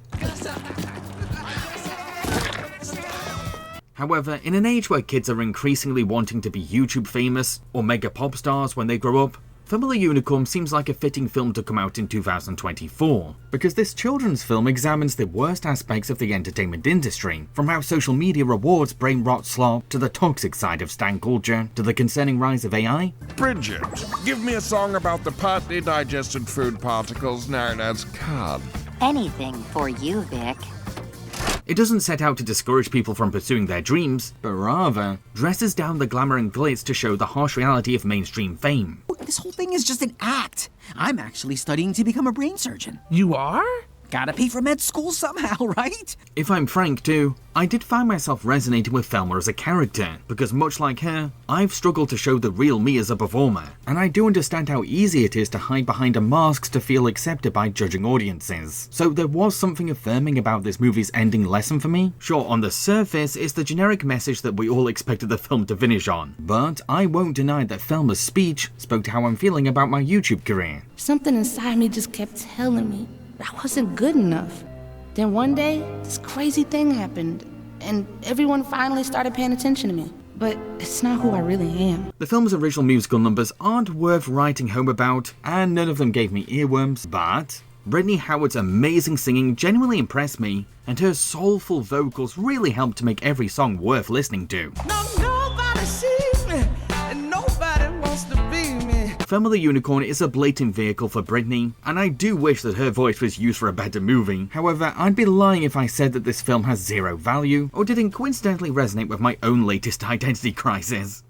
However, in an age where kids are increasingly wanting to be YouTube famous or mega pop stars when they grow up, Family Unicorn seems like a fitting film to come out in 2024, because this children's film examines the worst aspects of the entertainment industry, from how social media rewards brain rot slop, to the toxic side of stan culture, to the concerning rise of AI. Bridget, give me a song about the partly digested food particles known as cud. Anything for you, Vic. It doesn't set out to discourage people from pursuing their dreams, but rather dresses down the glamour and glitz to show the harsh reality of mainstream fame. This whole thing is just an act. I'm actually studying to become a brain surgeon. You are? Gotta pay for med school somehow, right? If I'm frank too, I did find myself resonating with Thelma as a character, because much like her, I've struggled to show the real me as a performer, and I do understand how easy it is to hide behind a mask to feel accepted by judging audiences. So there was something affirming about this movie's ending lesson for me. Sure, on the surface, it's the generic message that we all expected the film to finish on, but I won't deny that Thelma's speech spoke to how I'm feeling about my YouTube career. Something inside me just kept telling me I wasn't good enough. Then one day, this crazy thing happened, and everyone finally started paying attention to me. But it's not who I really am. The film's original musical numbers aren't worth writing home about, and none of them gave me earworms, but Brittany Howard's amazing singing genuinely impressed me, and her soulful vocals really helped to make every song worth listening to. Nobody sees me, and nobody wants to be me. Thelma the Unicorn is a blatant vehicle for Brittany, and I do wish that her voice was used for a better movie. However, I'd be lying if I said that this film has zero value, or didn't coincidentally resonate with my own latest identity crisis.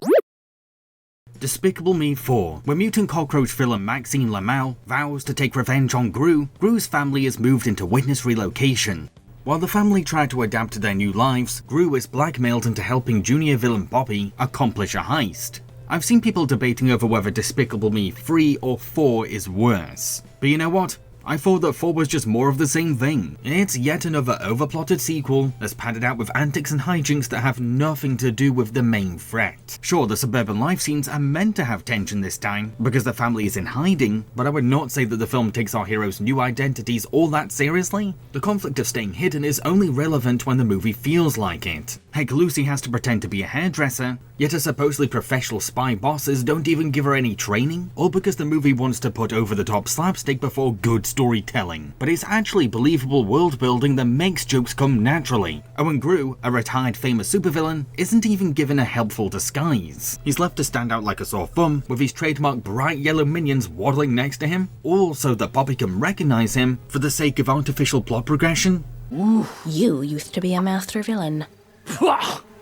Despicable Me 4, where mutant cockroach villain Maxine Lamau vows to take revenge on Gru, Gru's family is moved into witness relocation. While the family try to adapt to their new lives, Gru is blackmailed into helping junior villain Bobby accomplish a heist. I've seen people debating over whether Despicable Me 3 or 4 is worse, but you know what? I thought that 4 was just more of the same thing. It's yet another overplotted sequel that's padded out with antics and hijinks that have nothing to do with the main threat. Sure, the suburban life scenes are meant to have tension this time, because the family is in hiding, but I would not say that the film takes our heroes' new identities all that seriously. The conflict of staying hidden is only relevant when the movie feels like it. Heck, Lucy has to pretend to be a hairdresser, yet her supposedly professional spy bosses don't even give her any training, all because the movie wants to put over-the-top slapstick before good storytelling. But it's actually believable world building that makes jokes come naturally. Owen Gru, a retired famous supervillain, isn't even given a helpful disguise. He's left to stand out like a sore thumb, with his trademark bright yellow minions waddling next to him, all so that Bobby can recognize him for the sake of artificial plot progression. Ooh, you used to be a master villain.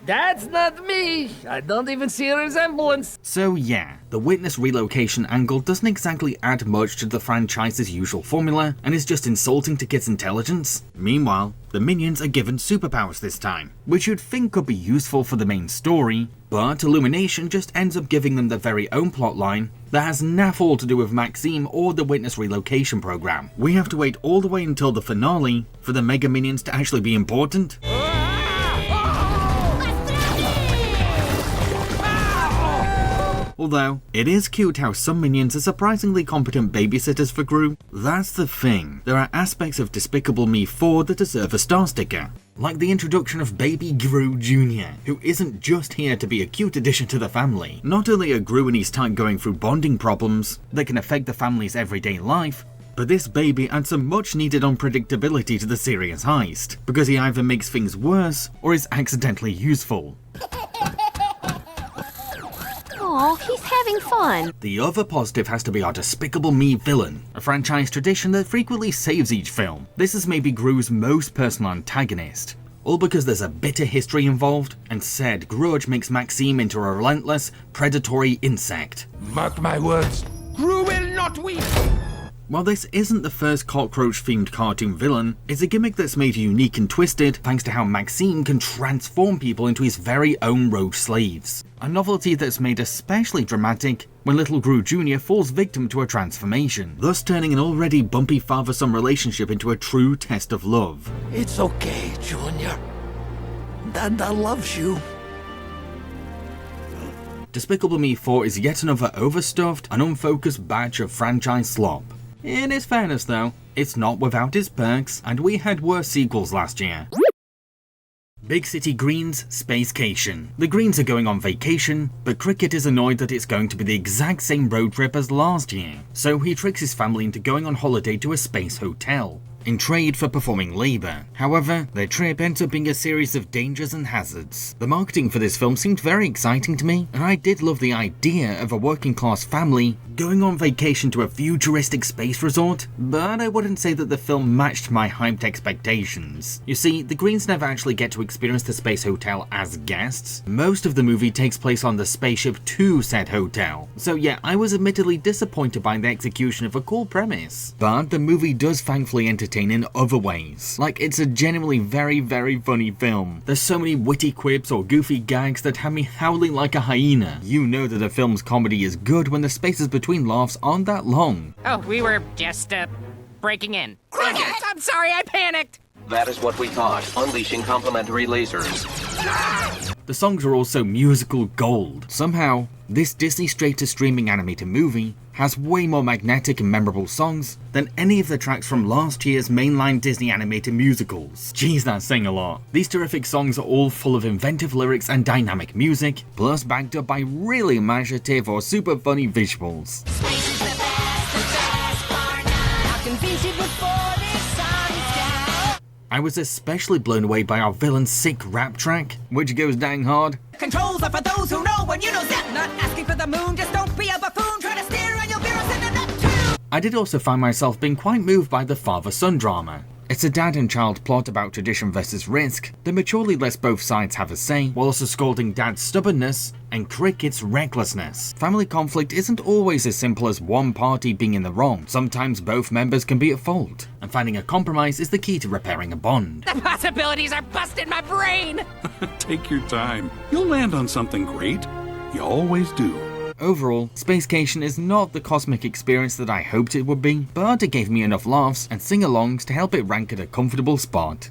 That's not me! I don't even see a resemblance! So yeah, the witness relocation angle doesn't exactly add much to the franchise's usual formula, and is just insulting to kids' intelligence. Meanwhile, the minions are given superpowers this time, which you'd think could be useful for the main story, but Illumination just ends up giving them their very own plotline that has naff all to do with Maxime or the witness relocation program. We have to wait all the way until the finale for the Mega Minions to actually be important. Although, it is cute how some minions are surprisingly competent babysitters for Gru. That's the thing, there are aspects of Despicable Me 4 that deserve a star sticker. Like the introduction of baby Gru Jr., who isn't just here to be a cute addition to the family. Not only are Gru and his type going through bonding problems that can affect the family's everyday life, but this baby adds some much needed unpredictability to the serious heist, because he either makes things worse or is accidentally useful. Aw, he's having fun. The other positive has to be our Despicable Me villain, a franchise tradition that frequently saves each film. This is maybe Gru's most personal antagonist, all because there's a bitter history involved, and said grudge makes Maxime into a relentless, predatory insect. Mark my words, Gru will not weep! While this isn't the first cockroach-themed cartoon villain, it's a gimmick that's made unique and twisted thanks to how Maxime can transform people into his very own rogue slaves. A novelty that's made especially dramatic when little Gru Jr. falls victim to a transformation, thus turning an already bumpy father-son relationship into a true test of love. It's okay, Junior. Dada loves you. Despicable Me 4 is yet another overstuffed and unfocused batch of franchise slop. In its fairness though, it's not without its perks, and we had worse sequels last year. Big City Greens, Space Cation. The Greens are going on vacation, but Cricket is annoyed that it's going to be the exact same road trip as last year, so he tricks his family into going on holiday to a space hotel in trade for performing labour. However, their trip ends up being a series of dangers and hazards. The marketing for this film seemed very exciting to me, and I did love the idea of a working class family going on vacation to a futuristic space resort, but I wouldn't say that the film matched my hyped expectations. You see, the Greens never actually get to experience the space hotel as guests. Most of the movie takes place on the spaceship to said hotel, so yeah, I was admittedly disappointed by the execution of a cool premise. But the movie does thankfully entertain in other ways. Like, it's a genuinely very funny film. There's so many witty quips or goofy gags that have me howling like a hyena. You know that a film's comedy is good when the spaces between laughs aren't that long. Oh, we were just, breaking in. Cricket! I'm sorry, I panicked! That is what we thought, unleashing complementary lasers. The songs are also musical gold. Somehow, this Disney straight-to-streaming animated movie has way more magnetic and memorable songs than any of the tracks from last year's mainline Disney animated musicals. Jeez, that's saying a lot. These terrific songs are all full of inventive lyrics and dynamic music, plus backed up by really imaginative or super funny visuals. I was especially blown away by our villain's sick rap track, which goes dang hard. Controls are for those who know when you know that. Not asking for the moon, just don't be a buffoon. Try to steer and you'll veer us in the nut too. I did also find myself being quite moved by the father-son drama. It's a dad and child plot about tradition versus risk that maturely lets both sides have a say, while also scolding dad's stubbornness and Cricket's recklessness. Family conflict isn't always as simple as one party being in the wrong. Sometimes both members can be at fault, and finding a compromise is the key to repairing a bond. The possibilities are busting my brain! Take your time. You'll land on something great. You always do. Overall, Space Cation is not the cosmic experience that I hoped it would be, but it gave me enough laughs and sing-alongs to help it rank at a comfortable spot.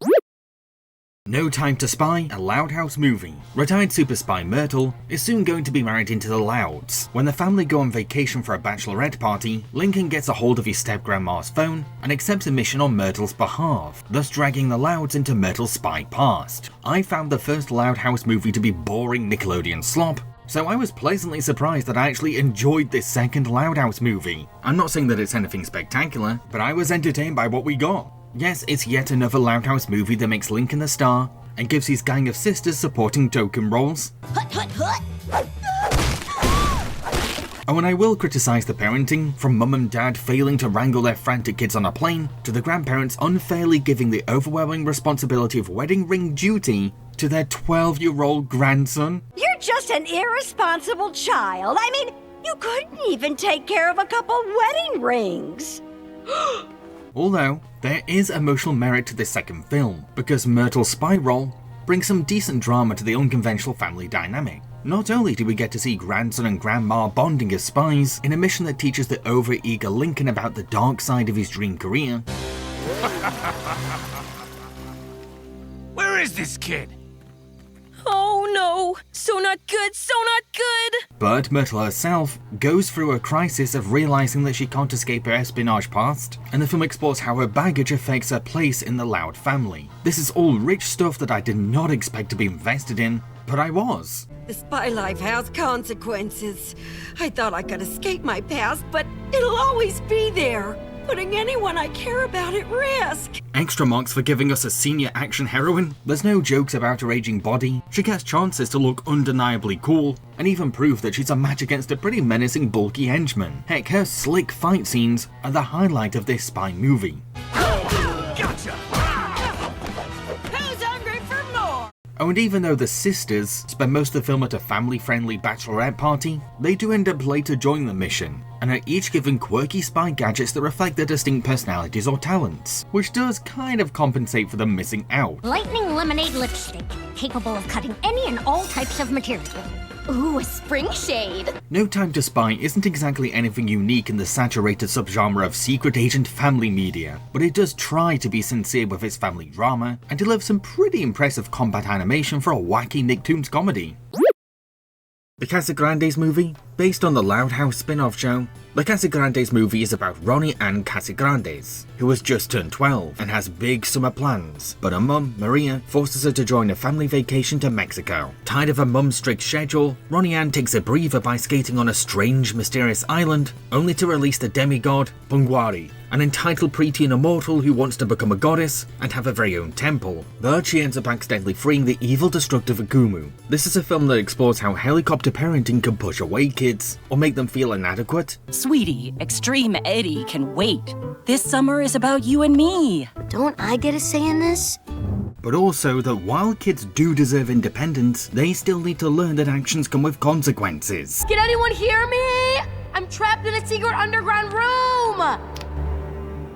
No Time to Spy, a Loud House movie. Retired super spy Myrtle is soon going to be married into the Louds. When the family go on vacation for a bachelorette party, Lincoln gets a hold of his step-grandma's phone and accepts a mission on Myrtle's behalf, thus dragging the Louds into Myrtle's spy past. I found the first Loud House movie to be boring Nickelodeon slop, so I was pleasantly surprised that I actually enjoyed this second Loud House movie. I'm not saying that it's anything spectacular, but I was entertained by what we got. Yes, it's yet another Loud House movie that makes Lincoln the star and gives his gang of sisters supporting token roles. Oh, and I will criticise the parenting, from mum and dad failing to wrangle their frantic kids on a plane, to the grandparents unfairly giving the overwhelming responsibility of wedding ring duty to their 12-year-old grandson. You're just an irresponsible child. I mean, you couldn't even take care of a couple wedding rings. Although, there is emotional merit to this second film, because Myrtle's spy role brings some decent drama to the unconventional family dynamic. Not only do we get to see grandson and grandma bonding as spies in a mission that teaches the over-eager Lincoln about the dark side of his dream career. Where is this kid? Oh no! So not good, so not good! But Myrtle herself goes through a crisis of realizing that she can't escape her espionage past, and the film explores how her baggage affects her place in the Loud family. This is all rich stuff that I did not expect to be invested in, but I was. The spy life has consequences. I thought I could escape my past, but it'll always be there, putting anyone I care about at risk. Extra marks for giving us a senior action heroine. There's no jokes about her aging body. She gets chances to look undeniably cool, and even prove that she's a match against a pretty menacing bulky henchman. Heck, her slick fight scenes are the highlight of this spy movie. Gotcha! Who's hungry for more? Oh, and even though the sisters spend most of the film at a family-friendly bachelorette party, they do end up later joining the mission, and are each given quirky spy gadgets that reflect their distinct personalities or talents, which does kind of compensate for them missing out. Lightning lemonade lipstick, capable of cutting any and all types of material. Ooh, a spring shade. No Time to Spy isn't exactly anything unique in the saturated subgenre of secret agent family media, but it does try to be sincere with its family drama, and delivers some pretty impressive combat animation for a wacky Nicktoons comedy. The Casa Grande's movie, based on the Loud House spin-off show, The Casagrandes movie is about Ronnie Ann Casagrandes, who has just turned 12 and has big summer plans, but her mum, Maria, forces her to join a family vacation to Mexico. Tired of her mum's strict schedule, Ronnie Ann takes a breather by skating on a strange, mysterious island, only to release the demigod, Pungwari, an entitled preteen immortal who wants to become a goddess and have her very own temple, but she ends up accidentally freeing the evil destructive Akumu. This is a film that explores how helicopter parenting can push away kids, or make them feel inadequate. Sweetie, Extreme Eddie can wait. This summer is about you and me. Don't I get a say in this? But also that while kids do deserve independence, they still need to learn that actions come with consequences. Can anyone hear me? I'm trapped in a secret underground room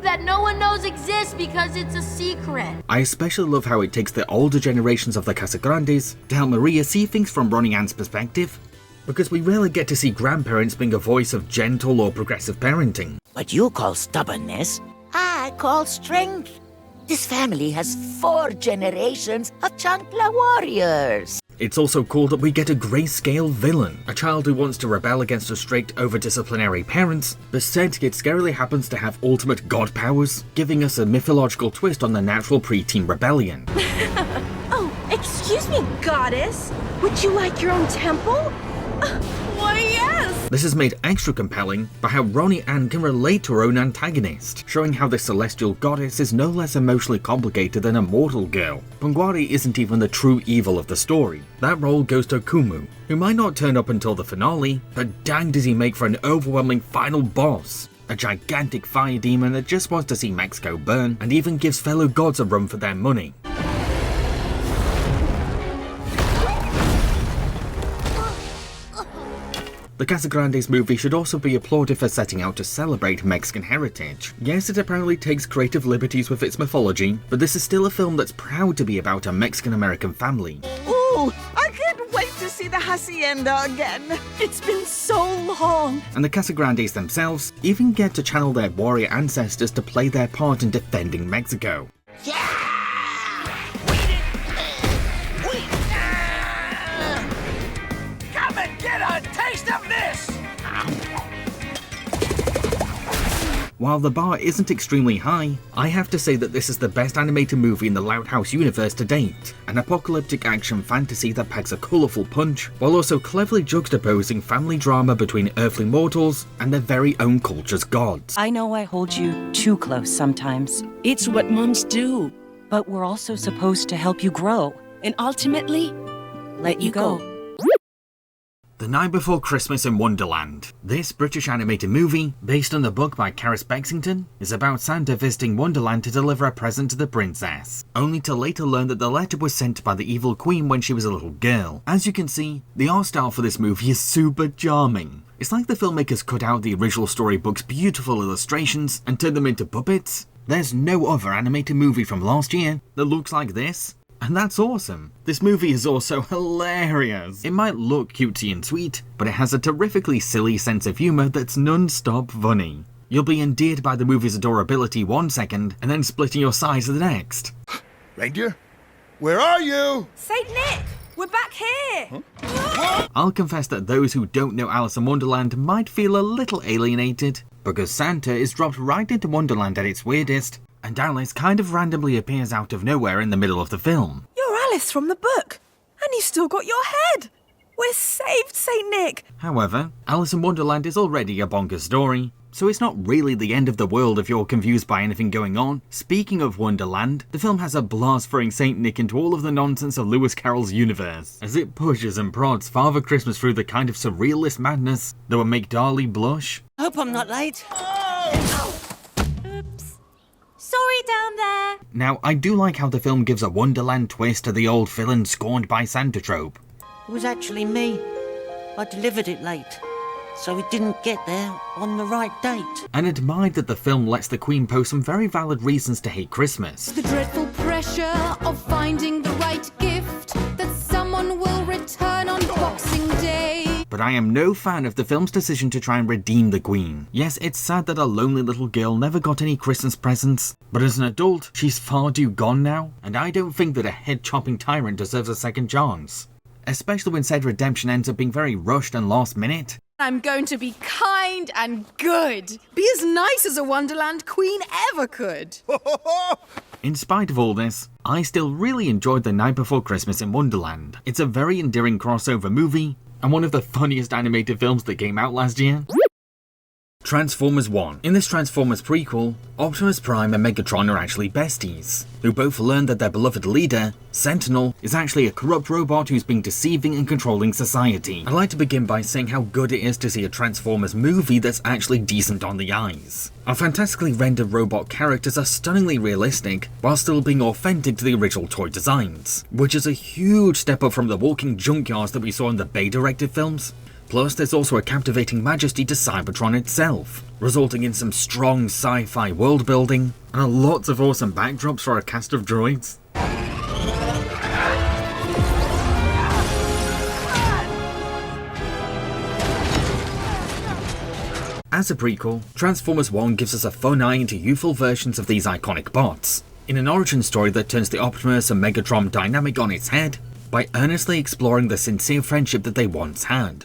that no one knows exists because it's a secret. I especially love how it takes the older generations of the Casagrandes to help Maria see things from Ronnie Ann's perspective, because we rarely get to see grandparents being a voice of gentle or progressive parenting. What you call stubbornness, I call strength. This family has 4 generations of Chancla warriors. It's also cool that we get a grayscale villain, a child who wants to rebel against her strict, over-disciplinary parents, but said it scarily happens to have ultimate god powers, giving us a mythological twist on the natural preteen rebellion. Oh, excuse me, goddess. Would you like your own temple? Why, yes! This is made extra compelling by how Ronnie Ann can relate to her own antagonist, showing how the celestial goddess is no less emotionally complicated than a mortal girl. Pungwari isn't even the true evil of the story. That role goes to Kumu, who might not turn up until the finale, but dang does he make for an overwhelming final boss. A gigantic fire demon that just wants to see Mexico burn, and even gives fellow gods a run for their money. The Casagrandes movie should also be applauded for setting out to celebrate Mexican heritage. Yes, it apparently takes creative liberties with its mythology, but this is still a film that's proud to be about a Mexican-American family. Ooh, I can't wait to see the hacienda again. It's been so long. And the Casagrandes themselves even get to channel their warrior ancestors to play their part in defending Mexico. Come and get a taste of this! While the bar isn't extremely high, I have to say that this is the best animated movie in the Loud House universe to date, an apocalyptic action fantasy that packs a colourful punch, while also cleverly juxtaposing family drama between earthly mortals and their very own culture's gods. I know I hold you too close sometimes. It's what moms do. But we're also supposed to help you grow. And ultimately, let you go. The Night Before Christmas in Wonderland. This British animated movie, based on the book by Caris Bexington, is about Santa visiting Wonderland to deliver a present to the princess, only to later learn that the letter was sent by the evil queen when she was a little girl. As you can see, the art style for this movie is super charming. It's like the filmmakers cut out the original storybook's beautiful illustrations and turned them into puppets. There's no other animated movie from last year that looks like this. And that's awesome. This movie is also hilarious. It might look cutesy and sweet, but it has a terrifically silly sense of humour that's non-stop funny. You'll be endeared by the movie's adorability 1 second, and then splitting your sides the next. Reindeer? Where are you? Saint Nick, we're back here. Huh? I'll confess that those who don't know Alice in Wonderland might feel a little alienated, because Santa is dropped right into Wonderland at its weirdest, and Alice kind of randomly appears out of nowhere in the middle of the film. You're Alice from the book, and you still got your head. We're saved, Saint Nick. However, Alice in Wonderland is already a bonkers story, so it's not really the end of the world if you're confused by anything going on. Speaking of Wonderland, the film has a blast throwing Saint Nick into all of the nonsense of Lewis Carroll's universe, as it pushes and prods Father Christmas through the kind of surrealist madness that would make Darlie blush. Hope I'm not late. Oops. Sorry down there. Now, I do like how the film gives a Wonderland twist to the old villain scorned by Santa trope. It was actually me. I delivered it late, so it didn't get there on the right date. And admired that the film lets the Queen post some very valid reasons to hate Christmas. The dreadful pressure of finding the right gift that someone will return on Boxing Day. But I am no fan of the film's decision to try and redeem the Queen. Yes, it's sad that a lonely little girl never got any Christmas presents, but as an adult, she's far too gone now, and I don't think that a head-chopping tyrant deserves a second chance. Especially when said redemption ends up being very rushed and last minute. I'm going to be kind and good. Be as nice as a Wonderland queen ever could. In spite of all this, I still really enjoyed The Night Before Christmas in Wonderland. It's a very endearing crossover movie, and one of the funniest animated films that came out last year. Transformers 1. In this Transformers prequel, Optimus Prime and Megatron are actually besties, who both learn that their beloved leader, Sentinel, is actually a corrupt robot who's been deceiving and controlling society. I'd like to begin by saying how good it is to see a Transformers movie that's actually decent on the eyes. Our fantastically rendered robot characters are stunningly realistic, while still being authentic to the original toy designs, which is a huge step up from the walking junkyards that we saw in the Bay-directed films. Plus, there's also a captivating majesty to Cybertron itself, resulting in some strong sci-fi world building, and lots of awesome backdrops for a cast of droids. As a prequel, Transformers 1 gives us a fun eye into youthful versions of these iconic bots, in an origin story that turns the Optimus and Megatron dynamic on its head, by earnestly exploring the sincere friendship that they once had.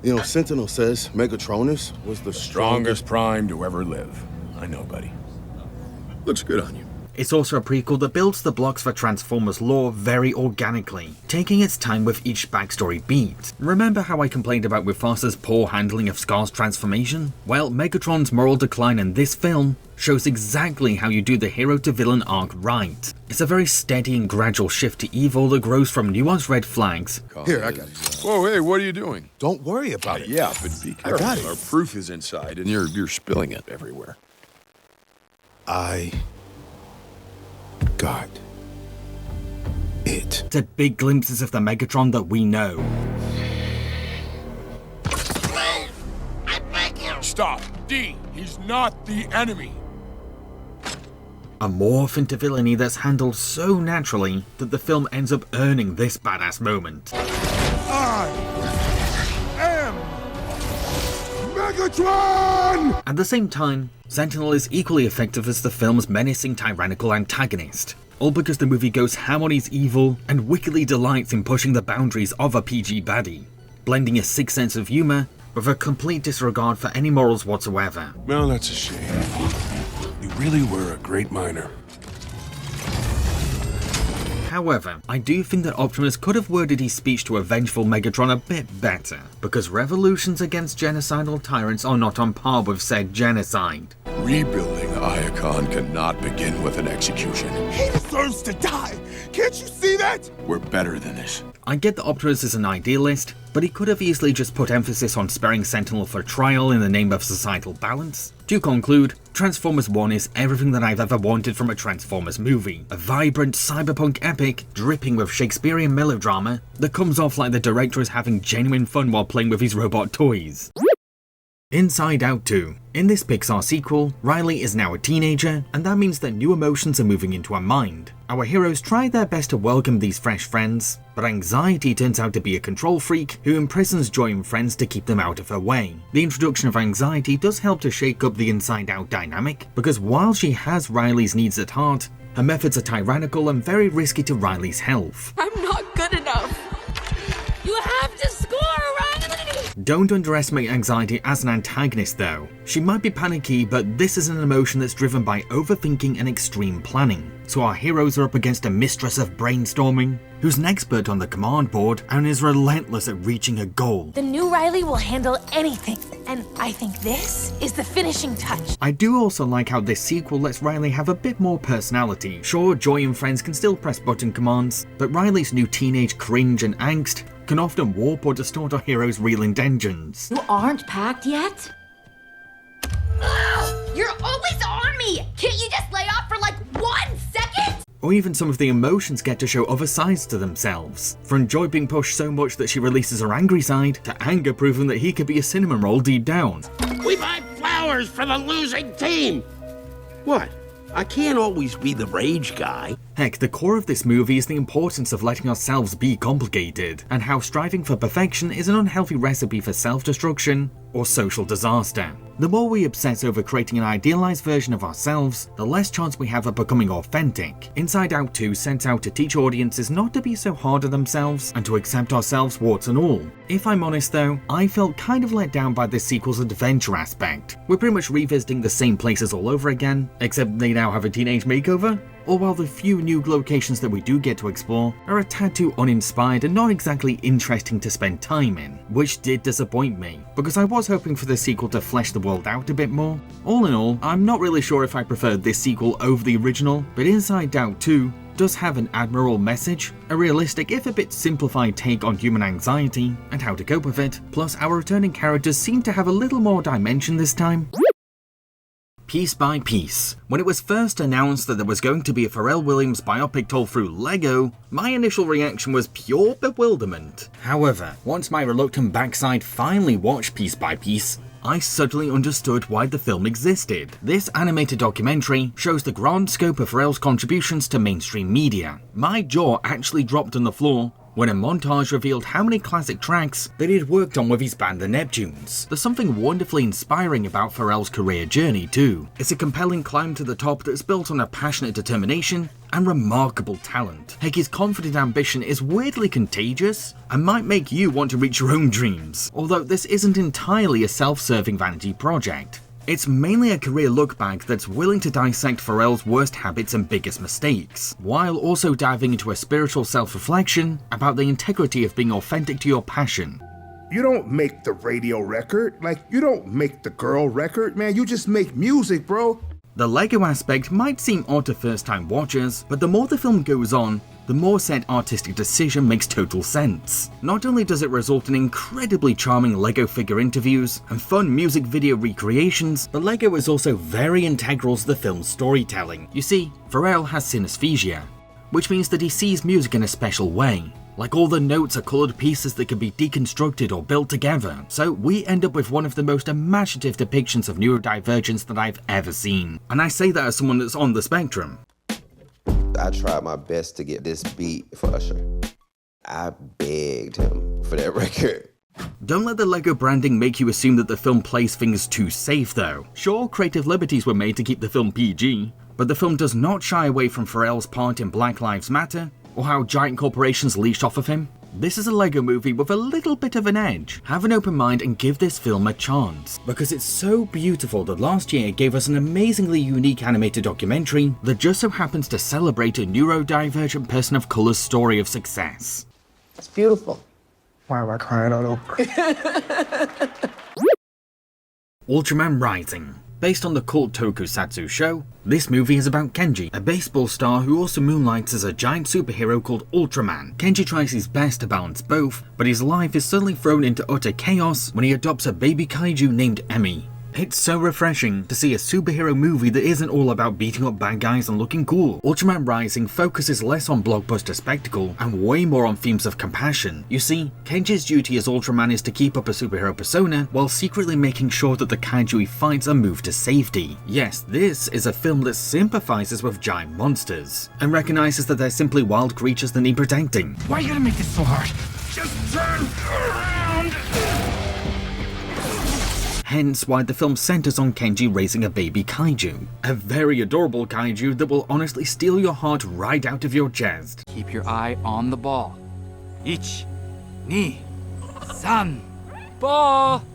You know, Sentinel says Megatronus was the Strongest Prime to ever live. I know, buddy. Looks good on you. It's also a prequel that builds the blocks for Transformers lore very organically, taking its time with each backstory beat. Remember how I complained about Mufasa's poor handling of Scar's transformation? Well, Megatron's moral decline in this film shows exactly how you do the hero to villain arc right. It's a very steady and gradual shift to evil that grows from nuanced red flags. Here, I got it. Whoa, hey, what are you doing? Don't worry about it. Yeah, but be careful. I got it. Our proof is inside, and you're spilling it everywhere. I got it. To big glimpses of the Megatron that we know. Stop. D, he's not the enemy. A morph into villainy that's handled so naturally that the film ends up earning this badass moment. I am Megatron! At the same time, Sentinel is equally effective as the film's menacing tyrannical antagonist, all because the movie goes ham on his evil and wickedly delights in pushing the boundaries of a PG baddie, blending a sick sense of humour with a complete disregard for any morals whatsoever. Well, that's a shame. You really were a great miner. However, I do think that Optimus could have worded his speech to a vengeful Megatron a bit better, because revolutions against genocidal tyrants are not on par with said genocide. Rebuilding Iacon cannot begin with an execution. He deserves to die! Can't you see that? We're better than this. I get that Optimus is an idealist, but he could have easily just put emphasis on sparing Sentinel for trial in the name of societal balance. To conclude, Transformers 1 is everything that I've ever wanted from a Transformers movie. A vibrant cyberpunk epic dripping with Shakespearean melodrama that comes off like the director is having genuine fun while playing with his robot toys. Inside Out 2. In this Pixar sequel, Riley is now a teenager, and that means that new emotions are moving into her mind. Our heroes try their best to welcome these fresh friends, but Anxiety turns out to be a control freak who imprisons Joy and friends to keep them out of her way. The introduction of Anxiety does help to shake up the Inside Out dynamic, because while she has Riley's needs at heart, her methods are tyrannical and very risky to Riley's health. I'm not good enough. You have to score, Riley! Don't underestimate Anxiety as an antagonist though. She might be panicky, but this is an emotion that's driven by overthinking and extreme planning. So our heroes are up against a mistress of brainstorming, who's an expert on the command board and is relentless at reaching a goal. The new Riley will handle anything, and I think this is the finishing touch. I do also like how this sequel lets Riley have a bit more personality. Sure, Joy and friends can still press button commands, but Riley's new teenage cringe and angst can often warp or distort our heroes' real intentions. You aren't packed yet? Ugh, you're always on me! Can't you just lay off for like 1 second? Or even some of the emotions get to show other sides to themselves. From Joy being pushed so much that she releases her angry side, to Anger proving that he could be a cinnamon roll deep down. We buy flowers for the losing team! What? I can't always be the rage guy. Heck, the core of this movie is the importance of letting ourselves be complicated, and how striving for perfection is an unhealthy recipe for self-destruction or social disaster. The more we obsess over creating an idealized version of ourselves, the less chance we have of becoming authentic. Inside Out 2 sets out to teach audiences not to be so hard on themselves and to accept ourselves warts and all. If I'm honest though, I felt kind of let down by this sequel's adventure aspect. We're pretty much revisiting the same places all over again, except they now have a teenage makeover. Or while the few new locations that we do get to explore are a tad too uninspired and not exactly interesting to spend time in, which did disappoint me, because I was hoping for the sequel to flesh the world out a bit more. All in all, I'm not really sure if I preferred this sequel over the original, but Inside Out 2 does have an admirable message, a realistic if a bit simplified take on human anxiety and how to cope with it, plus our returning characters seem to have a little more dimension this time. Piece by Piece. When it was first announced that there was going to be a Pharrell Williams biopic told through Lego, my initial reaction was pure bewilderment. However, once my reluctant backside finally watched Piece by Piece, I suddenly understood why the film existed. This animated documentary shows the grand scope of Pharrell's contributions to mainstream media. My jaw actually dropped on the floor when a montage revealed how many classic tracks that he had worked on with his band The Neptunes. There's something wonderfully inspiring about Pharrell's career journey too. It's a compelling climb to the top that's built on a passionate determination and remarkable talent. Heck, his confident ambition is weirdly contagious and might make you want to reach your own dreams, although this isn't entirely a self-serving vanity project. It's mainly a career look back that's willing to dissect Pharrell's worst habits and biggest mistakes, while also diving into a spiritual self-reflection about the integrity of being authentic to your passion. You don't make the radio record, you don't make the girl record, man, you just make music, bro. The Lego aspect might seem odd to first-time watchers, but the more the film goes on, the more said artistic decision makes total sense. Not only does it result in incredibly charming Lego figure interviews and fun music video recreations, but Lego is also very integral to the film's storytelling. You see, Pharrell has synesthesia, which means that he sees music in a special way. Like all the notes are coloured pieces that can be deconstructed or built together, so we end up with one of the most imaginative depictions of neurodivergence that I've ever seen. And I say that as someone that's on the spectrum. I tried my best to get this beat for Usher. I begged him for that record. Don't let the Lego branding make you assume that the film plays things too safe though. Sure, creative liberties were made to keep the film PG, but the film does not shy away from Pharrell's part in Black Lives Matter, or how giant corporations leashed off of him. This is a Lego movie with a little bit of an edge. Have an open mind and give this film a chance, because it's so beautiful that last year gave us an amazingly unique animated documentary that just so happens to celebrate a neurodivergent person of color's story of success. It's beautiful. Why am I crying all over? Ultraman Rising. Based on the cult tokusatsu show, this movie is about Kenji, a baseball star who also moonlights as a giant superhero called Ultraman. Kenji tries his best to balance both, but his life is suddenly thrown into utter chaos when he adopts a baby kaiju named Emmy. It's so refreshing to see a superhero movie that isn't all about beating up bad guys and looking cool. Ultraman Rising focuses less on blockbuster spectacle and way more on themes of compassion. You see, Kenji's duty as Ultraman is to keep up a superhero persona while secretly making sure that the kaiju he fights are moved to safety. Yes, this is a film that sympathizes with giant monsters and recognizes that they're simply wild creatures that need protecting. Why are you gonna make this so hard? Just turn around! Hence why the film centers on Kenji raising a baby kaiju. A very adorable kaiju that will honestly steal your heart right out of your chest. Keep your eye on the ball. 1, 2, 3, ball!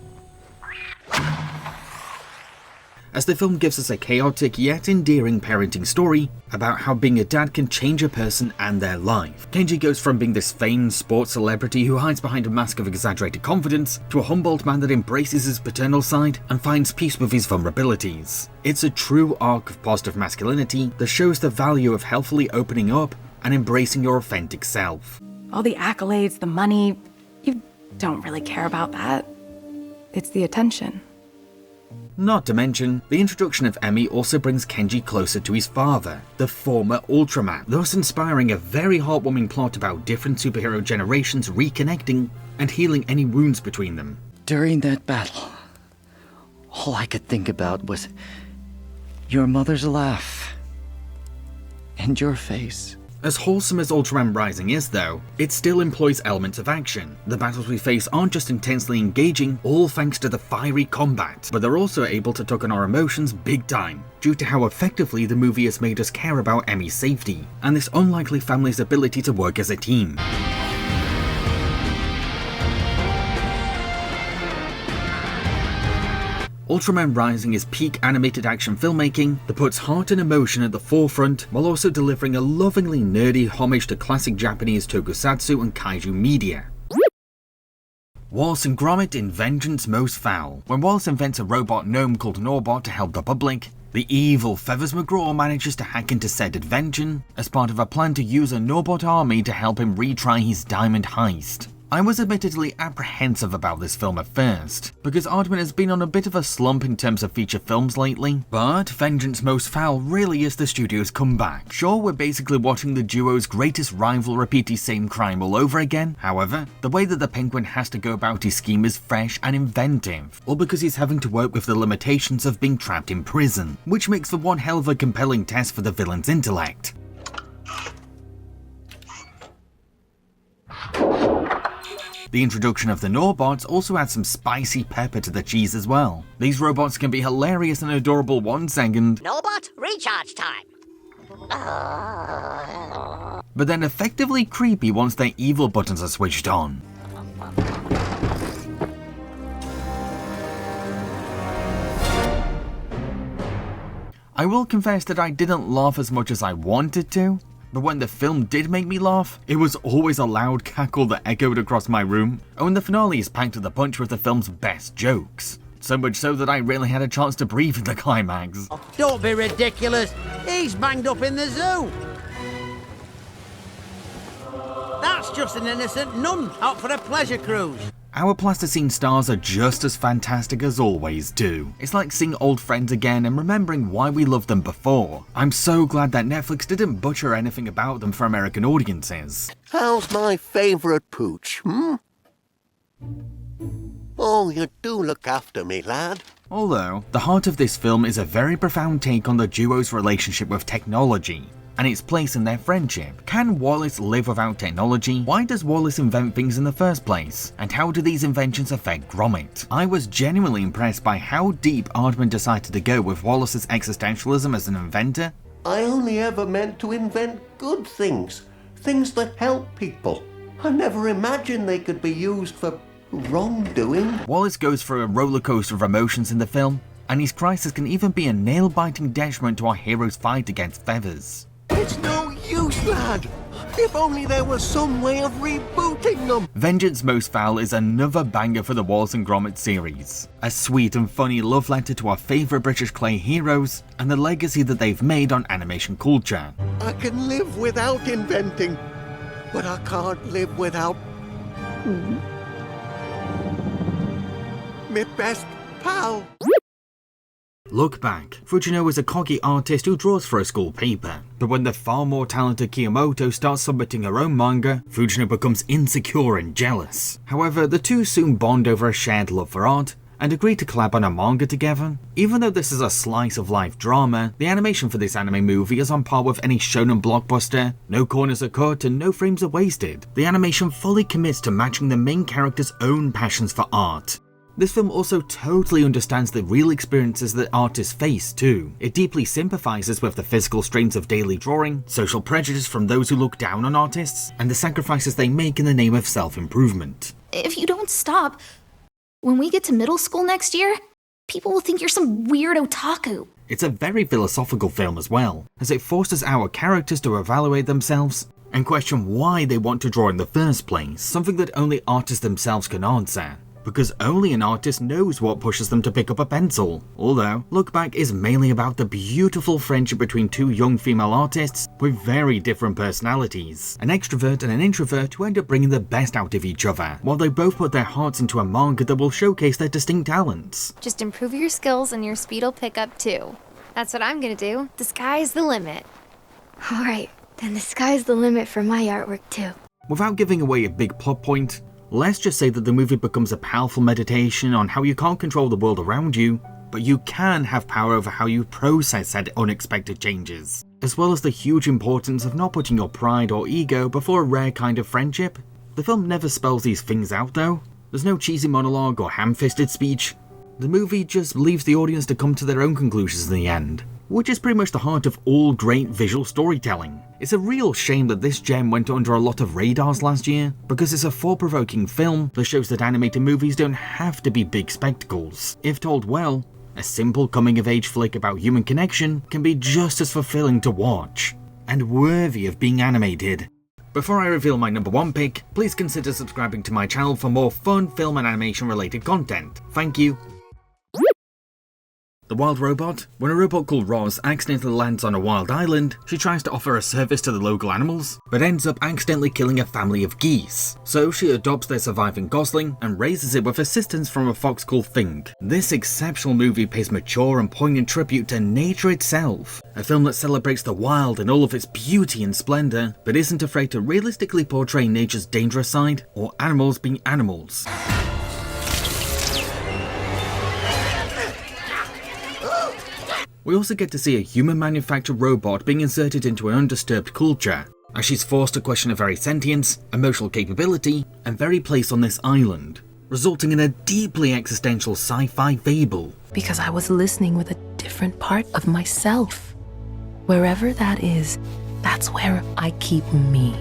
As the film gives us a chaotic yet endearing parenting story about how being a dad can change a person and their life. Kenji goes from being this famed sports celebrity who hides behind a mask of exaggerated confidence to a humboldt man that embraces his paternal side and finds peace with his vulnerabilities. It's a true arc of positive masculinity that shows the value of healthily opening up and embracing your authentic self. All the accolades, the money, you don't really care about that. It's the attention. Not to mention, the introduction of Emmy also brings Kenji closer to his father, the former Ultraman, thus inspiring a very heartwarming plot about different superhero generations reconnecting and healing any wounds between them. During that battle, all I could think about was your mother's laugh. And your face. As wholesome as Ultraman Rising is though, it still employs elements of action. The battles we face aren't just intensely engaging, all thanks to the fiery combat, but they're also able to tug on our emotions big time, due to how effectively the movie has made us care about Emmy's safety, and this unlikely family's ability to work as a team. Ultraman Rising is peak animated action filmmaking that puts heart and emotion at the forefront while also delivering a lovingly nerdy homage to classic Japanese tokusatsu and kaiju media. Wallace and Gromit in Vengeance Most Foul. When Wallace invents a robot gnome called Norbot to help the public, the evil Feathers McGraw manages to hack into said invention as part of a plan to use a Norbot army to help him retry his diamond heist. I was admittedly apprehensive about this film at first, because Aardman has been on a bit of a slump in terms of feature films lately, but Vengeance Most Foul really is the studio's comeback. Sure, we're basically watching the duo's greatest rival repeat the same crime all over again, however, the way that the Penguin has to go about his scheme is fresh and inventive, all because he's having to work with the limitations of being trapped in prison, which makes for one hell of a compelling test for the villain's intellect. The introduction of the Norbots also adds some spicy pepper to the cheese as well. These robots can be hilarious and adorable 1 second, Norbot, recharge time. but then effectively creepy once their evil buttons are switched on. I will confess that I didn't laugh as much as I wanted to, but when the film did make me laugh, it was always a loud cackle that echoed across my room. Oh, and the finale is packed to the punch with the film's best jokes. So much so that I rarely had a chance to breathe in the climax. Don't be ridiculous. He's banged up in the zoo. That's just an innocent nun out for a pleasure cruise. Our plasticine stars are just as fantastic as always too. It's like seeing old friends again and remembering why we loved them before. I'm so glad that Netflix didn't butcher anything about them for American audiences. How's my favourite pooch, Oh, you do look after me, lad. Although, the heart of this film is a very profound take on the duo's relationship with technology and its place in their friendship. Can Wallace live without technology? Why does Wallace invent things in the first place? And how do these inventions affect Gromit? I was genuinely impressed by how deep Aardman decided to go with Wallace's existentialism as an inventor. I only ever meant to invent good things. Things that help people. I never imagined they could be used for wrongdoing. Wallace goes through a roller coaster of emotions in the film, and his crisis can even be a nail-biting detriment to our hero's fight against Feathers. It's no use, lad. If only there was some way of rebooting them. Vengeance Most Foul is another banger for the Wallace and Gromit series. A sweet and funny love letter to our favourite British clay heroes and the legacy that they've made on animation culture. I can live without inventing, but I can't live without my best pal. Look back, Fujino is a cocky artist who draws for a school paper, but when the far more talented Kiyomoto starts submitting her own manga, Fujino becomes insecure and jealous. However, the two soon bond over a shared love for art, and agree to collab on a manga together. Even though this is a slice of life drama, the animation for this anime movie is on par with any shonen blockbuster. No corners are cut and no frames are wasted. The animation fully commits to matching the main character's own passions for art. This film also totally understands the real experiences that artists face too. It deeply sympathizes with the physical strains of daily drawing, social prejudice from those who look down on artists, and the sacrifices they make in the name of self-improvement. If you don't stop, when we get to middle school next year, people will think you're some weird otaku. It's a very philosophical film as well, as it forces our characters to evaluate themselves and question why they want to draw in the first place, something that only artists themselves can answer. Because only an artist knows what pushes them to pick up a pencil. Although, Look Back is mainly about the beautiful friendship between two young female artists with very different personalities. An extrovert and an introvert who end up bringing the best out of each other, while they both put their hearts into a manga that will showcase their distinct talents. Just improve your skills and your speed will pick up too. That's what I'm gonna do. The sky's the limit. Alright, then the sky's the limit for my artwork too. Without giving away a big plot point, let's just say that the movie becomes a powerful meditation on how you can't control the world around you, but you can have power over how you process said unexpected changes, as well as the huge importance of not putting your pride or ego before a rare kind of friendship. The film never spells these things out though. There's no cheesy monologue or ham-fisted speech. The movie just leaves the audience to come to their own conclusions in the end, which is pretty much the heart of all great visual storytelling. It's a real shame that this gem went under a lot of radars last year, because it's a thought-provoking film that shows that animated movies don't have to be big spectacles. If told well, a simple coming-of-age flick about human connection can be just as fulfilling to watch, and worthy of being animated. Before I reveal my number 1 pick, please consider subscribing to my channel for more fun film and animation related content. Thank you. The Wild Robot. When a robot called Roz accidentally lands on a wild island, she tries to offer a service to the local animals, but ends up accidentally killing a family of geese. So she adopts their surviving gosling and raises it with assistance from a fox called Thing. This exceptional movie pays mature and poignant tribute to nature itself. A film that celebrates the wild in all of its beauty and splendour, but isn't afraid to realistically portray nature's dangerous side, or animals being animals. We also get to see a human-manufactured robot being inserted into an undisturbed culture, as she's forced to question her very sentience, emotional capability, and very place on this island, resulting in a deeply existential sci-fi fable. Because I was listening with a different part of myself. Wherever that is, that's where I keep me.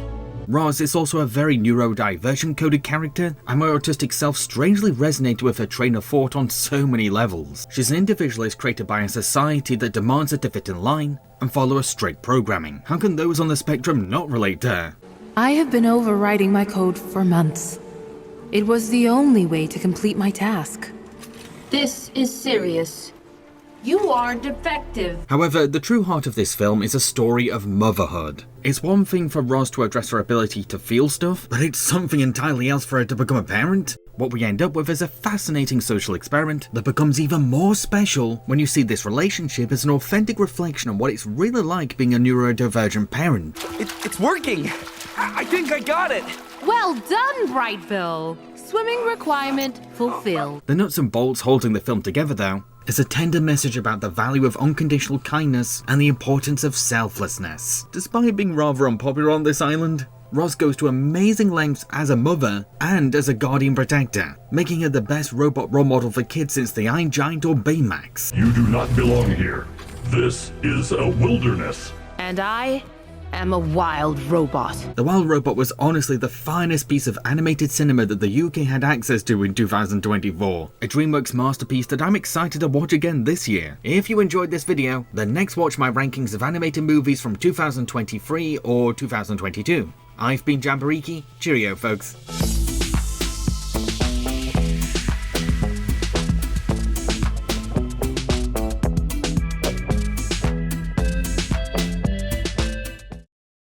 Roz is also a very neurodivergent-coded character, and my autistic self strangely resonated with her train of thought on so many levels. She's an individualist created by a society that demands her to fit in line and follow a strict programming. How can those on the spectrum not relate to her? I have been overwriting my code for months. It was the only way to complete my task. This is serious. You are defective. However, the true heart of this film is a story of motherhood. It's one thing for Roz to address her ability to feel stuff, but it's something entirely else for her to become a parent. What we end up with is a fascinating social experiment that becomes even more special when you see this relationship as an authentic reflection on what it's really like being a neurodivergent parent. It's working! I think I got it! Well done, Brightville. Swimming requirement fulfilled. The nuts and bolts holding the film together, though, is a tender message about the value of unconditional kindness and the importance of selflessness. Despite being rather unpopular on this island, Roz goes to amazing lengths as a mother and as a guardian protector, making her the best robot role model for kids since the Iron Giant or Baymax. You do not belong here. This is a wilderness. And I am a wild robot. The Wild Robot was honestly the finest piece of animated cinema that the UK had access to in 2024. A DreamWorks masterpiece that I'm excited to watch again this year. If you enjoyed this video, then next watch my rankings of animated movies from 2023 or 2022. I've been Jambareeqi. Cheerio, folks.